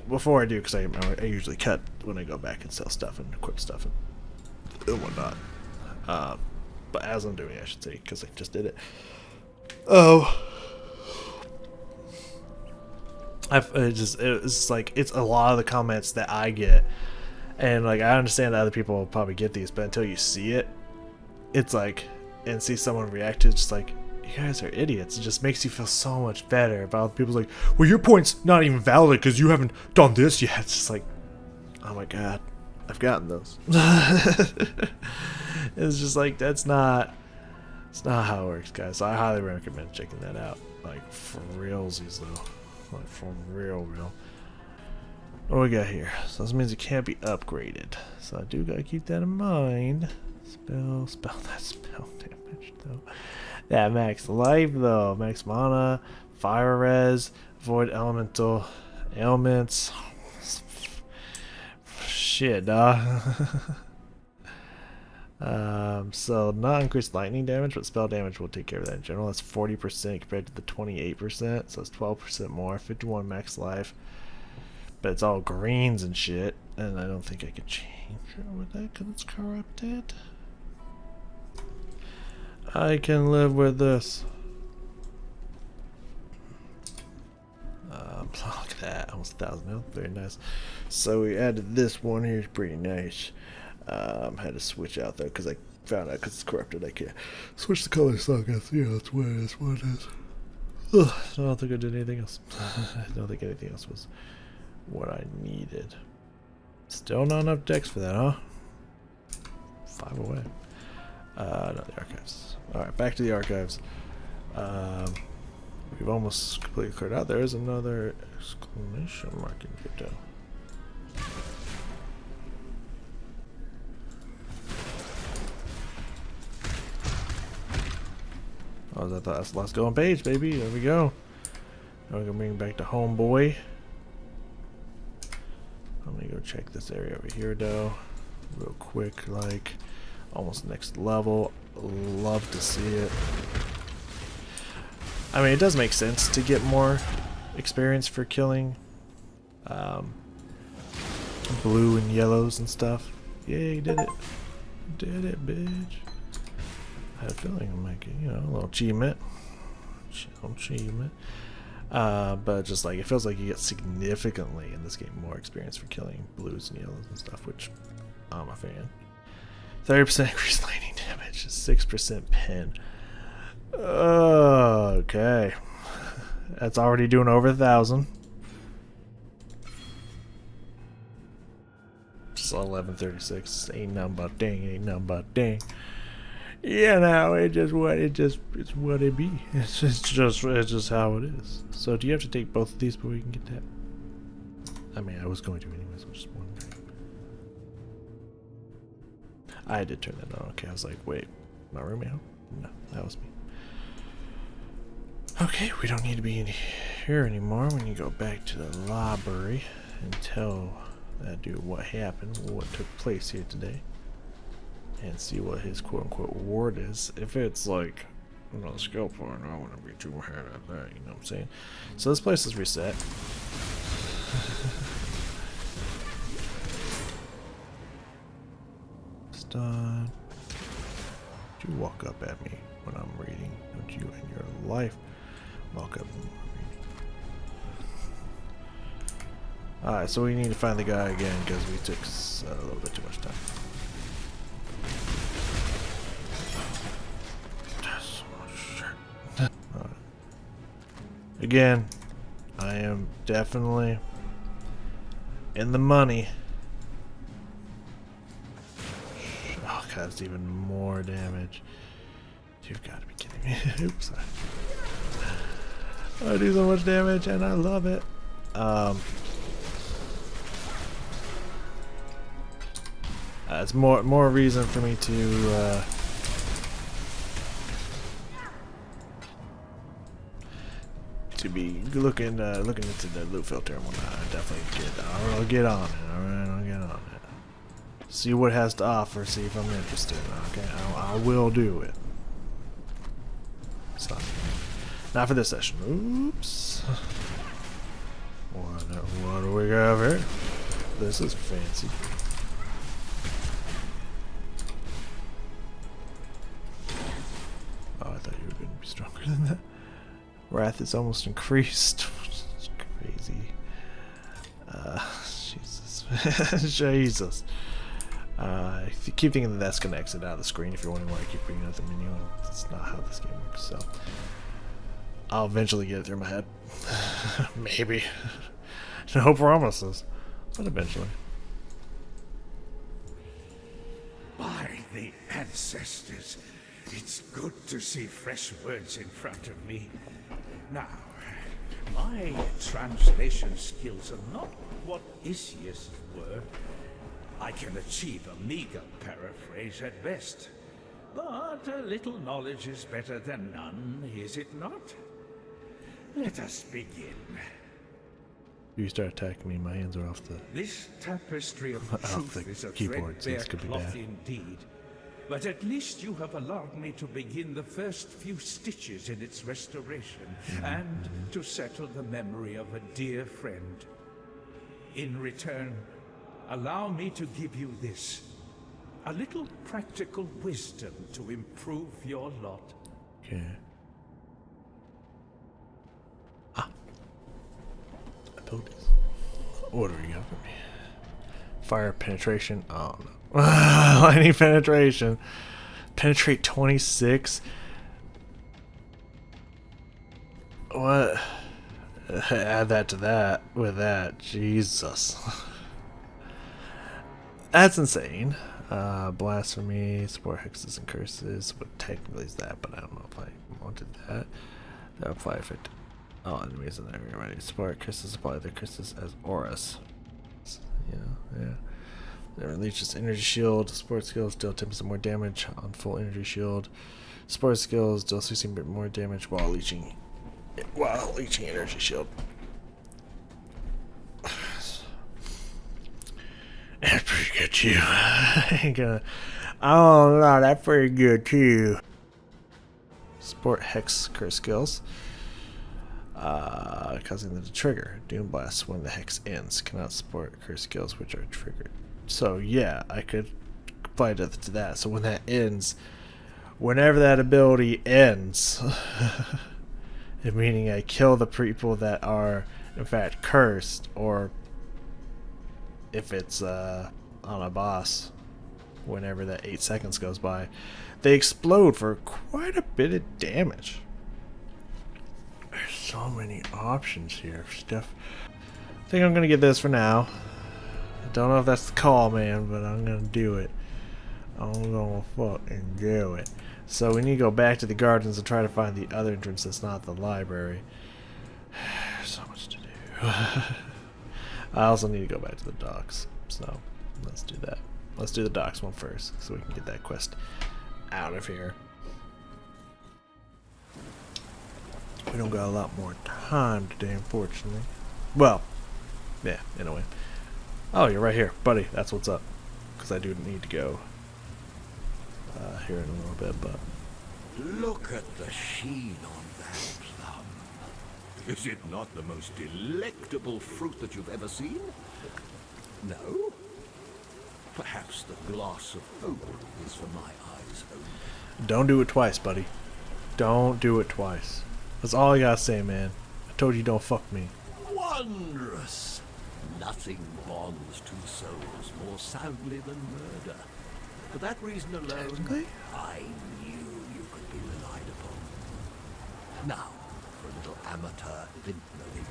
before I do, because I usually cut when I go back and sell stuff and equip stuff and whatnot. But as I'm doing it, I should say, because I just did it. Oh. It's like, it's a lot of the comments that I get. And like, I understand that other people will probably get these, but until you see it, it's like, and see someone react to it, it's just like, you guys are idiots. It just makes you feel so much better about people's like, well, your point's not even valid because you haven't done this yet. It's just like, oh my god, I've gotten those. It's just like, it's not how it works, guys. So I highly recommend checking that out. Like, for realsies though. Like, for real. What do we got here? So this means it can't be upgraded. So I do gotta keep that in mind. Spell that spell damage though. That max life though. Max mana, fire res, avoid elemental ailments. Shit, dawg. So not increased lightning damage, but spell damage will take care of that in general. That's 40% compared to the 28%, so it's 12% more. 51 max life, but it's all greens and shit, and I don't think I can change it with that because it's corrupted. I can live with this. Look at that, almost 1,000 health, very nice. So we added this one here, it's pretty nice. Had to switch out though because I found out because it's corrupted I can't switch the color, so I guess that's what it is. Ugh, I don't think I did anything else. I don't think anything else was what I needed. Still not enough decks for that, huh? 5 away. No, the archives. Alright, back to the archives. We've almost completely cleared out. There is another exclamation mark in crypto. Oh, I thought that's the last go on page, baby. There we go. Now we're gonna bring back to homeboy. I'm gonna go check this area over here, though, real quick. Like, almost next level. Love to see it. I mean, it does make sense to get more experience for killing blue and yellows and stuff. Yeah, you did it. Did it, bitch. I had a feeling I might get, you know, a little achievement. But just like, it feels like you get significantly in this game more experience for killing blues and yellows and stuff, which I'm a fan. 30% increased lightning damage, 6% pen. Okay. That's already doing over 1,000. Just 1136. Ain't nothing but dang. Ain't nothing but dang. Yeah, no, it's what it be. It's just how it is. So do you have to take both of these before we can get that? I mean, I was going to anyways. I'm just wondering. I did turn that on. Okay, I was like, wait, my roommate? No, that was me. Okay, we don't need to be in here anymore. We need to go back to the library and tell that dude what happened, what took place here today, and see what his quote-unquote reward is. If it's like another skill point, I wouldn't be too mad at that, you know what I'm saying? So this place is reset. Stun. Don't you walk up at me when I'm reading. Don't you in your life walk up when I'm reading. Alright, so we need to find the guy again because we took a little bit too much time. That's so much shit. Alright. Again, I am definitely in the money. Oh god, it's even more damage. You've got to be kidding me. Oops. I do so much damage and I love it. It's more reason for me to be looking into the loot filter and whatnot. I definitely I'll get on it. Alright, I'll get on it. See what it has to offer. See if I'm interested. Okay, I will do it. Stop. Not for this session. Oops. What do we got here? This is fancy. Oh, I thought you were going to be stronger than that. Wrath is almost increased. It's crazy. Jesus. Jesus. Keep thinking that that's going to exit out of the screen if you're wondering why I keep bringing up the menu. That's not how this game works, so I'll eventually get it through my head. Maybe. No promises, but eventually. By the ancestors, it's good to see fresh words in front of me. Now, my translation skills are not what Isius were. I can achieve a meager paraphrase at best. But a little knowledge is better than none, is it not? Let us begin. You start attacking me, my hands are off the This tapestry of off truth the is a keyboard, so threadbare this could be cloth bad. indeed. But at least you have allowed me to begin the first few stitches in its restoration, and to settle the memory of a dear friend. In return, allow me to give you this. A little practical wisdom to improve your lot. Okay. Abilities. What do we got for me? Fire penetration. Oh no. Lightning penetration. Penetrate 26. What? Add that to that with that. Jesus. That's insane. Blasphemy, support hexes and curses. What technically is that, but I don't know if I wanted that. That would apply if it. Oh, enemies in the area ready. Support curses apply their curses as auras. Yeah. It releases energy shield. Support skills deal 10% more damage on full energy shield. Support skills deal 16% more damage while leeching energy shield. That's pretty good too. Oh no, that's pretty good too. Support hex curse skills. causing them to trigger. Doom Blast when the hex ends. Cannot support curse skills which are triggered. So yeah, I could apply to that. So when that ends, whenever that ability ends, meaning I kill the people that are in fact cursed, or if it's on a boss, whenever that 8 seconds goes by, they explode for quite a bit of damage. There's so many options here of stuff. I think I'm gonna get this for now. I don't know if that's the call, man, but I'm gonna do it. I'm gonna fucking do it. So we need to go back to the gardens and try to find the other entrance that's not the library. There's so much to do. I also need to go back to the docks. So let's do that. Let's do the docks one first so we can get that quest out of here. We don't got a lot more time today, unfortunately. Well, yeah, in a way. Oh, you're right here, buddy. That's what's up. Because I do need to go here in a little bit, but... Look at the sheen on that plum. Is it not the most delectable fruit that you've ever seen? No? Perhaps the glass of hope is for my eyes only. Don't do it twice, buddy. Don't do it twice. That's all I gotta say, man. I told you don't fuck me. Wondrous! Nothing bonds two souls more soundly than murder. For that reason alone, I knew you could be relied upon. Now, for a little amateur vintnering.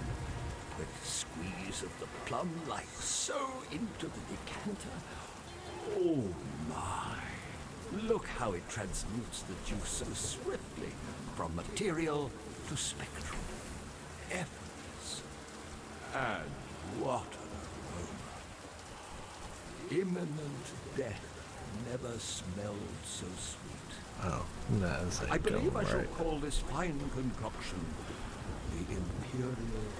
Quick squeeze of the plum, like so, into the decanter. Oh my! Look how it transmutes the juice so swiftly from material to spectrum. Effortless. And what an aroma. Imminent death never smelled so sweet. Oh, no, this ain't I believe I going shall right. call this fine concoction the Imperial Nightmare.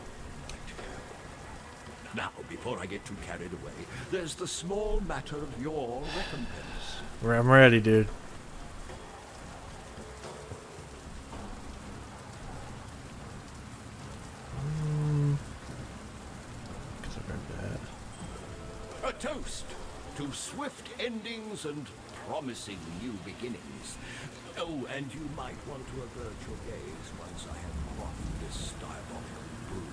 Now, before I get too carried away, there's the small matter of your recompense. I'm ready, dude. Guess I read that. A toast to swift endings and promising new beginnings. Oh, and you might want to avert your gaze once I have quaffed this diabolical brew.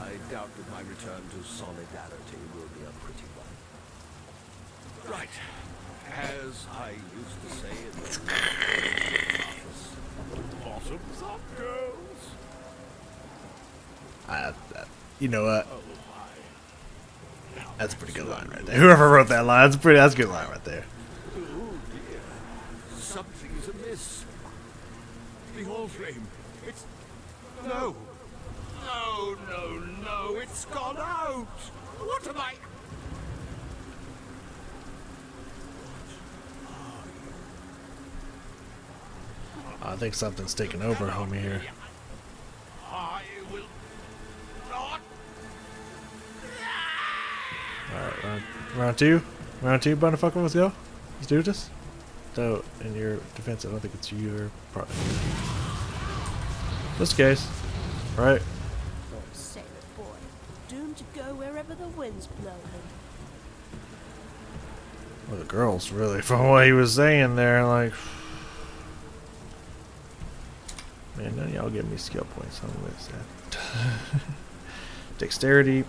I doubt that my return to solidarity will be a pretty one. Right. As I used to say in the office, bottoms up, girls. You know what? That's a pretty good line right there. Whoever wrote that line, that's a good line right there. Oh dear. Something's amiss. The whole flame. It's... No. No, no, no. It's gone out. What am I... I think something's taking over, homie, here. I will not... Alright, round two? Round two, motherfucker, let's go. Let's do this. So, in your defense, I don't think it's your part. Just in case. Right? Poor sailor boy, doomed to go wherever the winds blow him. Well, the girls, really, from what he was saying there, like... Man, none of y'all give me skill points. I don't know what that. Dexterity.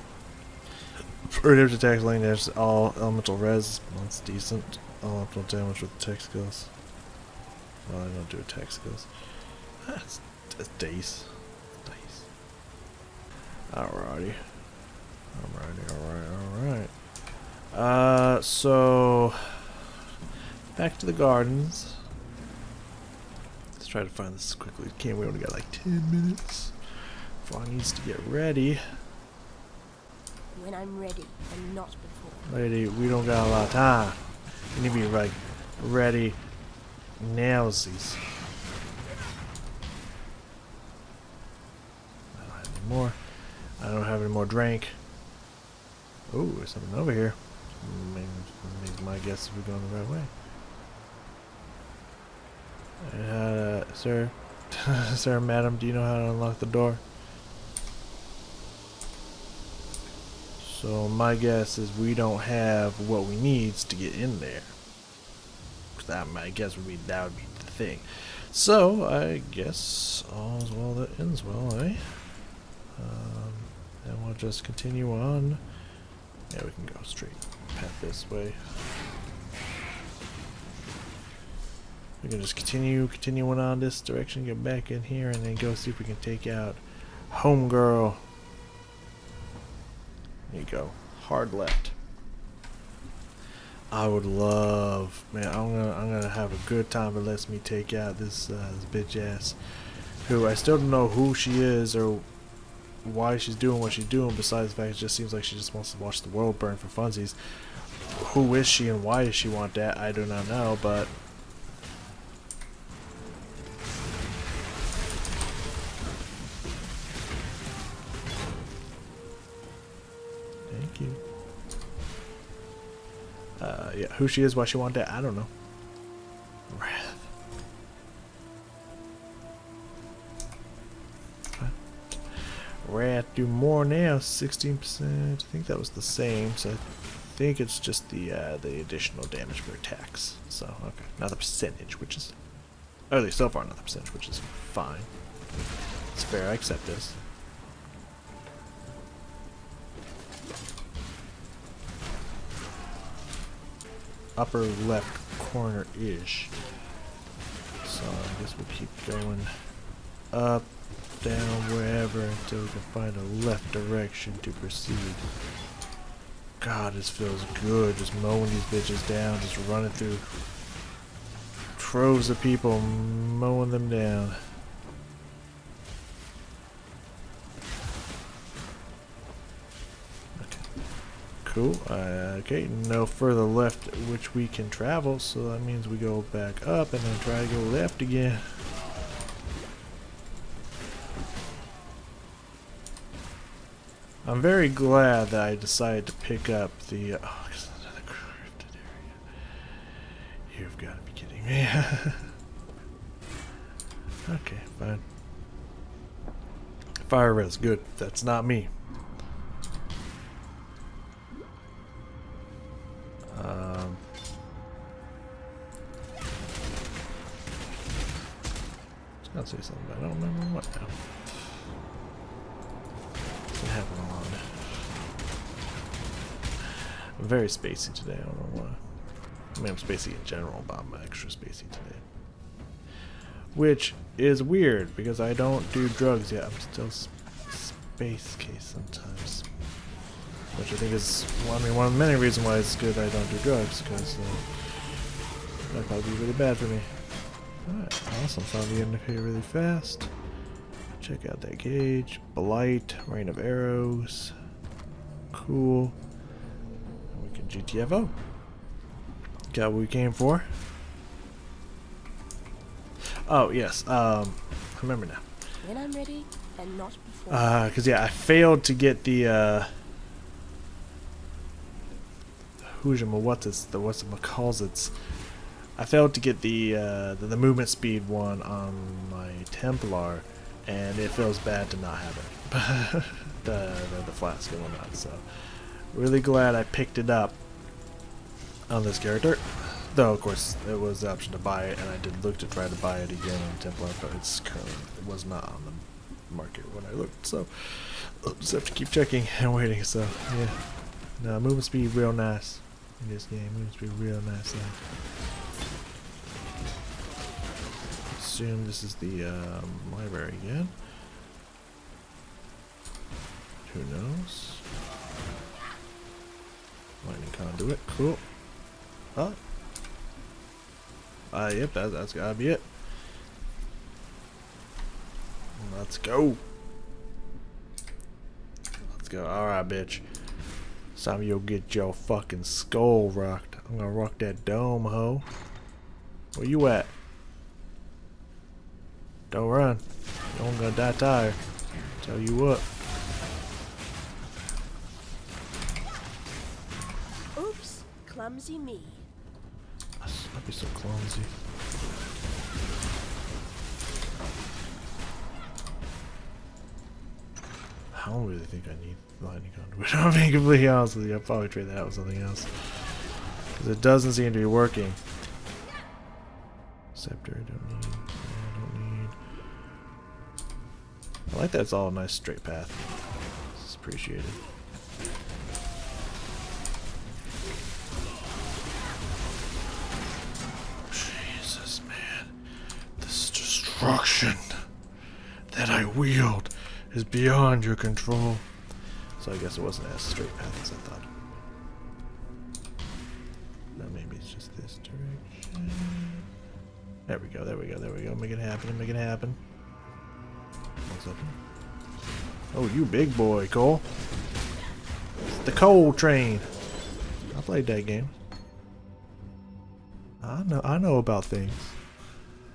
Redemption attacks, lane dash, all elemental res. That's decent. All elemental damage with attack skills. Well, I don't do attack skills. That's dice. Dice. Alrighty. Alright. So... Back to the gardens. Let's try to find this as quickly as we can. We only got like 10 minutes. Fawn needs to get ready. When I'm ready, and not before. Lady, we don't got a lot of time. You need to be like ready nowsies. I don't have any more. I don't have any more drink. Oh, there's something over here. Make my guess if we're going the right way. Sir, sir, madam, do you know how to unlock the door? So my guess is we don't have what we need to get in there. That my guess would be that would be the thing. So I guess all's well that ends well, eh? And we'll just continue on. Yeah, we can go straight path this way. We can just continuing on this direction, get back in here, and then go see if we can take out Homegirl. There you go. Hard left. I would love, man. I'm gonna have a good time if it lets me take out this bitch ass, who I still don't know who she is or why she's doing what she's doing. Besides the fact it just seems like she just wants to watch the world burn for funsies. Who is she and why does she want that? I do not know, but. Thank you. Yeah, who she is, why she want that, I don't know. Wrath. Wrath do more now, 16%. I think that was the same, so I think it's just the additional damage for attacks. So, okay. Not the percentage, which is... Or at least so far not the percentage, which is fine. It's fair, I accept this. Upper left corner-ish. So I guess we'll keep going up, down, wherever until we can find a left direction to proceed. God, this feels good. Just mowing these bitches down, just running through troves of people, mowing them down. Cool. Okay, no further left which we can travel, so that means we go back up and then try to go left again. I'm very glad that I decided to pick up the... oh, it's another crafted area. You've got to be kidding me. Okay, fine. Fire res, good. That's not me. I was gonna say something, but I don't remember what now. What happened a lot. I'm very spacey today, I don't know why. I mean, I'm spacey in general, but I'm extra spacey today. Which is weird, because I don't do drugs yet. I'm still space case sometimes. Which I think is, well, I mean, one of the many reasons why it's good I don't do drugs, because that'd probably be really bad for me. Alright, awesome. Found the end of here really fast. Check out that gauge. Blight, Rain of Arrows. Cool. And we can GTFO. Got what we came for. Oh, yes. I remember now. When I'm ready, and not before. Cause yeah, I failed to get the what's it calls it? I failed to get the movement speed one on my Templar, and it feels bad to not have it. the flask and whatnot. So really glad I picked it up on this character. Though of course it was the option to buy it, and I did look to try to buy it again on Templar, but it was not on the market when I looked. So I'll just have to keep checking and waiting. So yeah, no, movement speed real nice in this game. Movement speed real nice. Assume this is the library again. Who knows? Lightning conduit, cool. Oh. Yep, that's gotta be it. Let's go. Let's go. Alright, bitch. It's time you'll get your fucking skull rocked. I'm gonna rock that dome, ho. Where you at? Don't run. You're gonna die tired. Tell you what. Oops, clumsy me. I'd be so clumsy. I don't really think I need lightning conduit. I'm being completely honest with you. I'll probably trade that out with something else. Because it doesn't seem to be working. Scepter, I don't need. I don't need. I like that it's all a nice straight path. This is appreciated. Jesus, man. This destruction that I wield is beyond your control. So I guess it wasn't as straight path as I thought. No, maybe it's just this direction. There we go, there we go, there we go. Make it happen, make it happen. What's up here? Oh, you big boy, Cole. It's the Coal Train. I played that game. I know about things.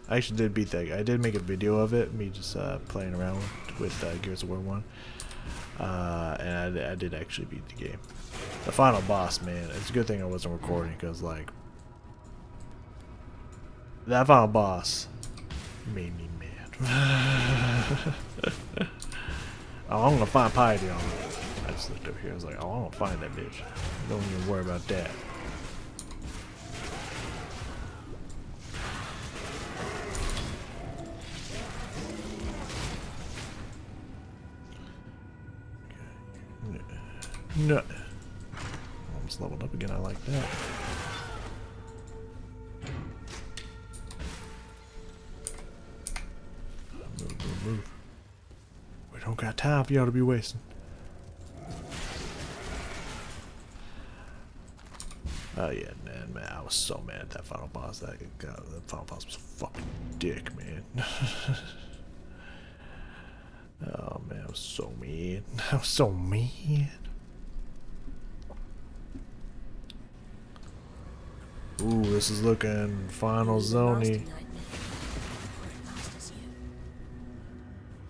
I actually did beat that. I did make a video of it, me just playing around with Gears of War 1. And I did actually beat the game. The final boss, man, it's a good thing I wasn't recording, because, like, that final boss made me mad. Oh, I'm gonna find Piety on it. I just looked over here, I was like, oh, I'm gonna find that bitch. Don't even worry about that. No. Almost leveled up again, I like that. Move, move. We don't got time for y'all to be wasting. Oh yeah, man, I was so mad at that final boss. That final boss was fucking dick, man. Oh man, I was so mean. I was so mean. Ooh, this is looking final zony.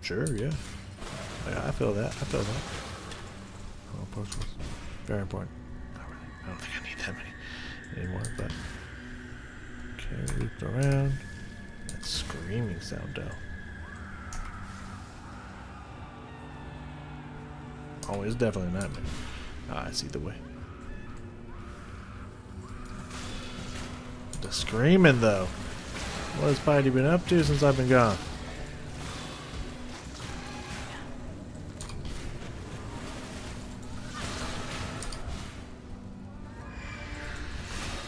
Sure, yeah. Yeah, I feel that. I feel that. Oh, post was very important. Not really. I don't think I need that many anymore, but okay, looped around. That screaming sound though. Oh, it's definitely not me. Ah, I see the way. The screaming though. What has Piety been up to since I've been gone?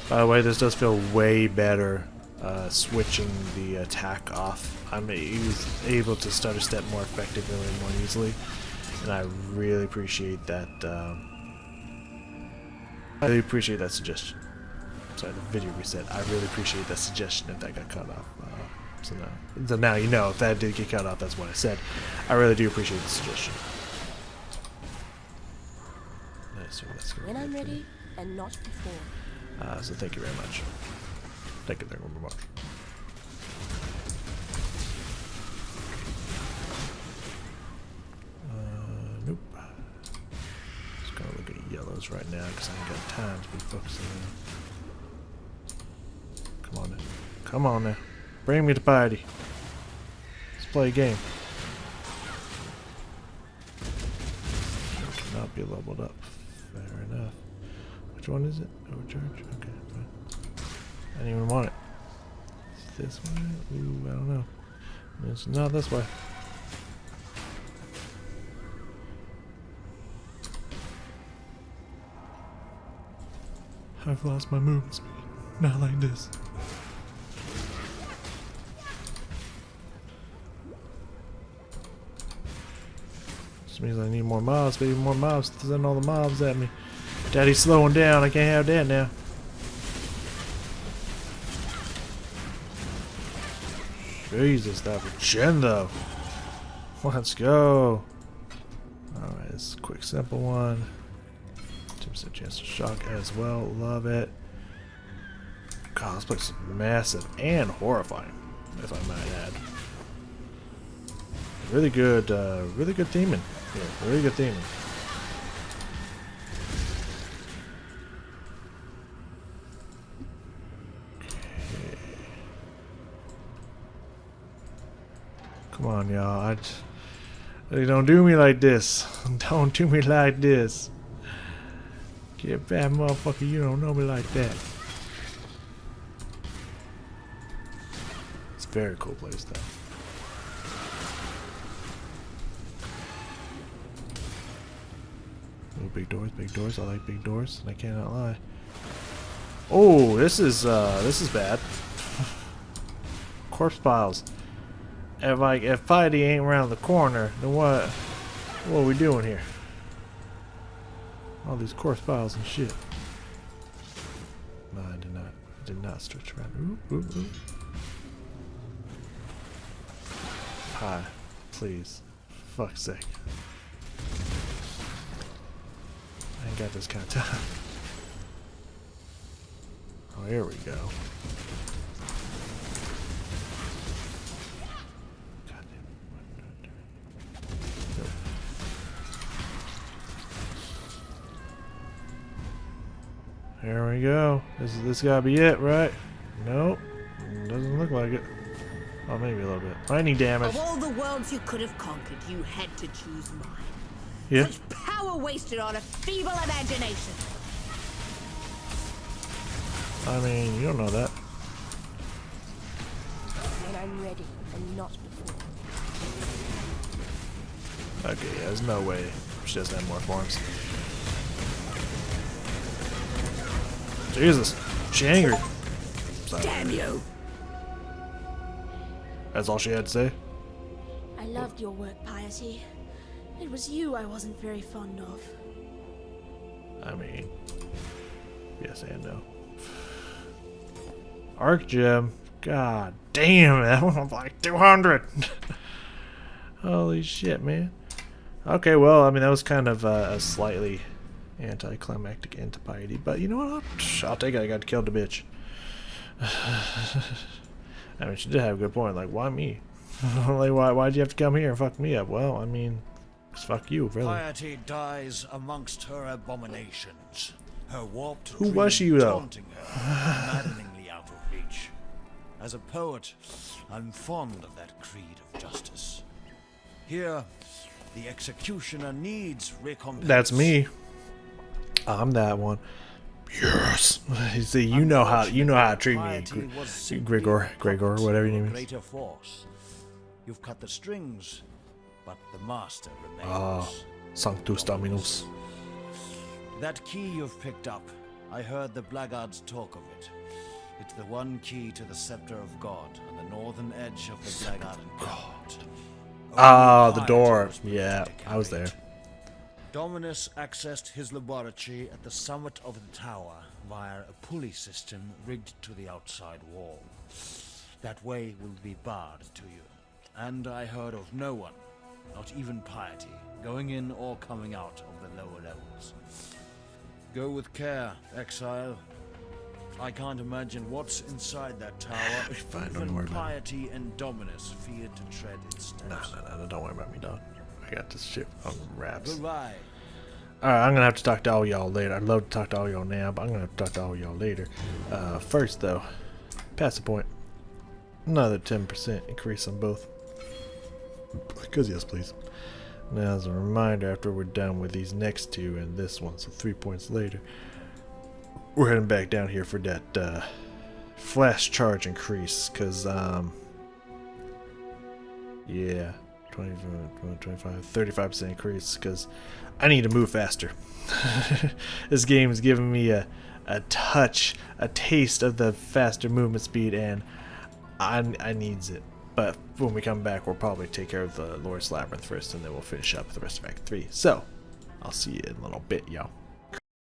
By the way, this does feel way better switching the attack off. I'm able to stutter step more effectively and more easily, and I really appreciate that. I really appreciate that suggestion. Sorry, the video reset. I really appreciate that suggestion if that got cut off. So now you know if that did get cut off, that's what I said. I really do appreciate the suggestion. Nice. So that's When I'm ready, and not before. So thank you very much. Thank you very much. Nope. Just gonna look at yellows right now because I ain't got time to be focusing on. Come on now. Come on now. Bring me to Piety. Let's play a game. I cannot be leveled up. Fair enough. Which one is it? Overcharge? Okay, fine. I didn't even want it. Is this way? Ooh, I don't know. It's not this way. I've lost my movement speed. Not like this. Just means I need more mobs, baby. More mobs to send all the mobs at me. Daddy's slowing down. I can't have that now. Jesus, that regen though. Let's go. Alright, this is a quick, simple one. 2% chance to shock as well. Love it. God, this place is massive and horrifying, if I might add. Really good theming. Yeah, really good theming. Come on, y'all. Hey, don't do me like this. Don't do me like this. Get back, motherfucker. You don't know me like that. It's a very cool place, though. Oh, big doors, big doors. I like big doors. I cannot lie. Oh, this is bad. Corpse piles. If piety ain't around the corner, then what are we doing here? All these corpse piles and shit. No, I did not stretch around. Ooh, ooh, ooh. Hi, please. Fuck's sake. I ain't got this kind of time. Oh, here we go. There we go. This gotta be it, right? Nope. Doesn't look like it. Oh, maybe a little bit. Lightning damage. Of all the worlds you could have conquered, you had to choose mine. Yeah. Such power wasted on a feeble imagination. I mean, you don't know that. When I'm ready, and not before. Okay, yeah, there's no way she doesn't have more forms. Jesus, she angry. Sorry. Damn you! That's all she had to say? I loved your work, Piety. It was you I wasn't very fond of. I mean, yes and no. Arc gem. God damn, that one was like 200. Holy shit, man. Okay, well, I mean, that was kind of a slightly anticlimactic end to Piety, but you know what? I'll take it. I got killed the bitch. I mean, she did have a good point. Like, why me? Like, why'd you have to come here and fuck me up? Well, I mean, it's fuck you, really. Piety dies amongst her abominations. Her warped Who was dream she, though? taunting her, maddeningly out of reach. As a poet, I'm fond of that creed of justice. Here, the executioner needs recompense. That's me. I'm that one. Yes. See, you know how to treat me, Gregor, whatever your name is. Greater force. You've cut the strings, but the master remains. Ah, Sanctus Dominus. That key you've picked up, I heard the blackguards talk of it. It's the one key to the scepter of God on the northern edge of the blackguard God. Ah, the door. Yeah, I was there. Dominus accessed his laboratory at the summit of the tower via a pulley system rigged to the outside wall. That way will be barred to you. And I heard of no one, not even Piety, going in or coming out of the lower levels. Go with care, Exile. I can't imagine what's inside that tower if Fine, don't even worry about it. Piety and Dominus feared to tread its steps. No, don't worry about me, dog. I got this shit on wraps. Goodbye. Alright, I'm gonna have to talk to all y'all later. I'd love to talk to all y'all now, but I'm gonna have to talk to all y'all later. First, though, pass the point. Another 10% increase on both. Because yes, please. Now, as a reminder, after we're done with these next two and this one, so 3 points later, we're heading back down here for that flash charge increase. Because, yeah, 25, 35% increase. Because I need to move faster. This game is giving me a taste of the faster movement speed, and I needs it. But when we come back, we'll probably take care of the Lord's Labyrinth first, and then we'll finish up the rest of Act 3. So, I'll see you in a little bit, y'all.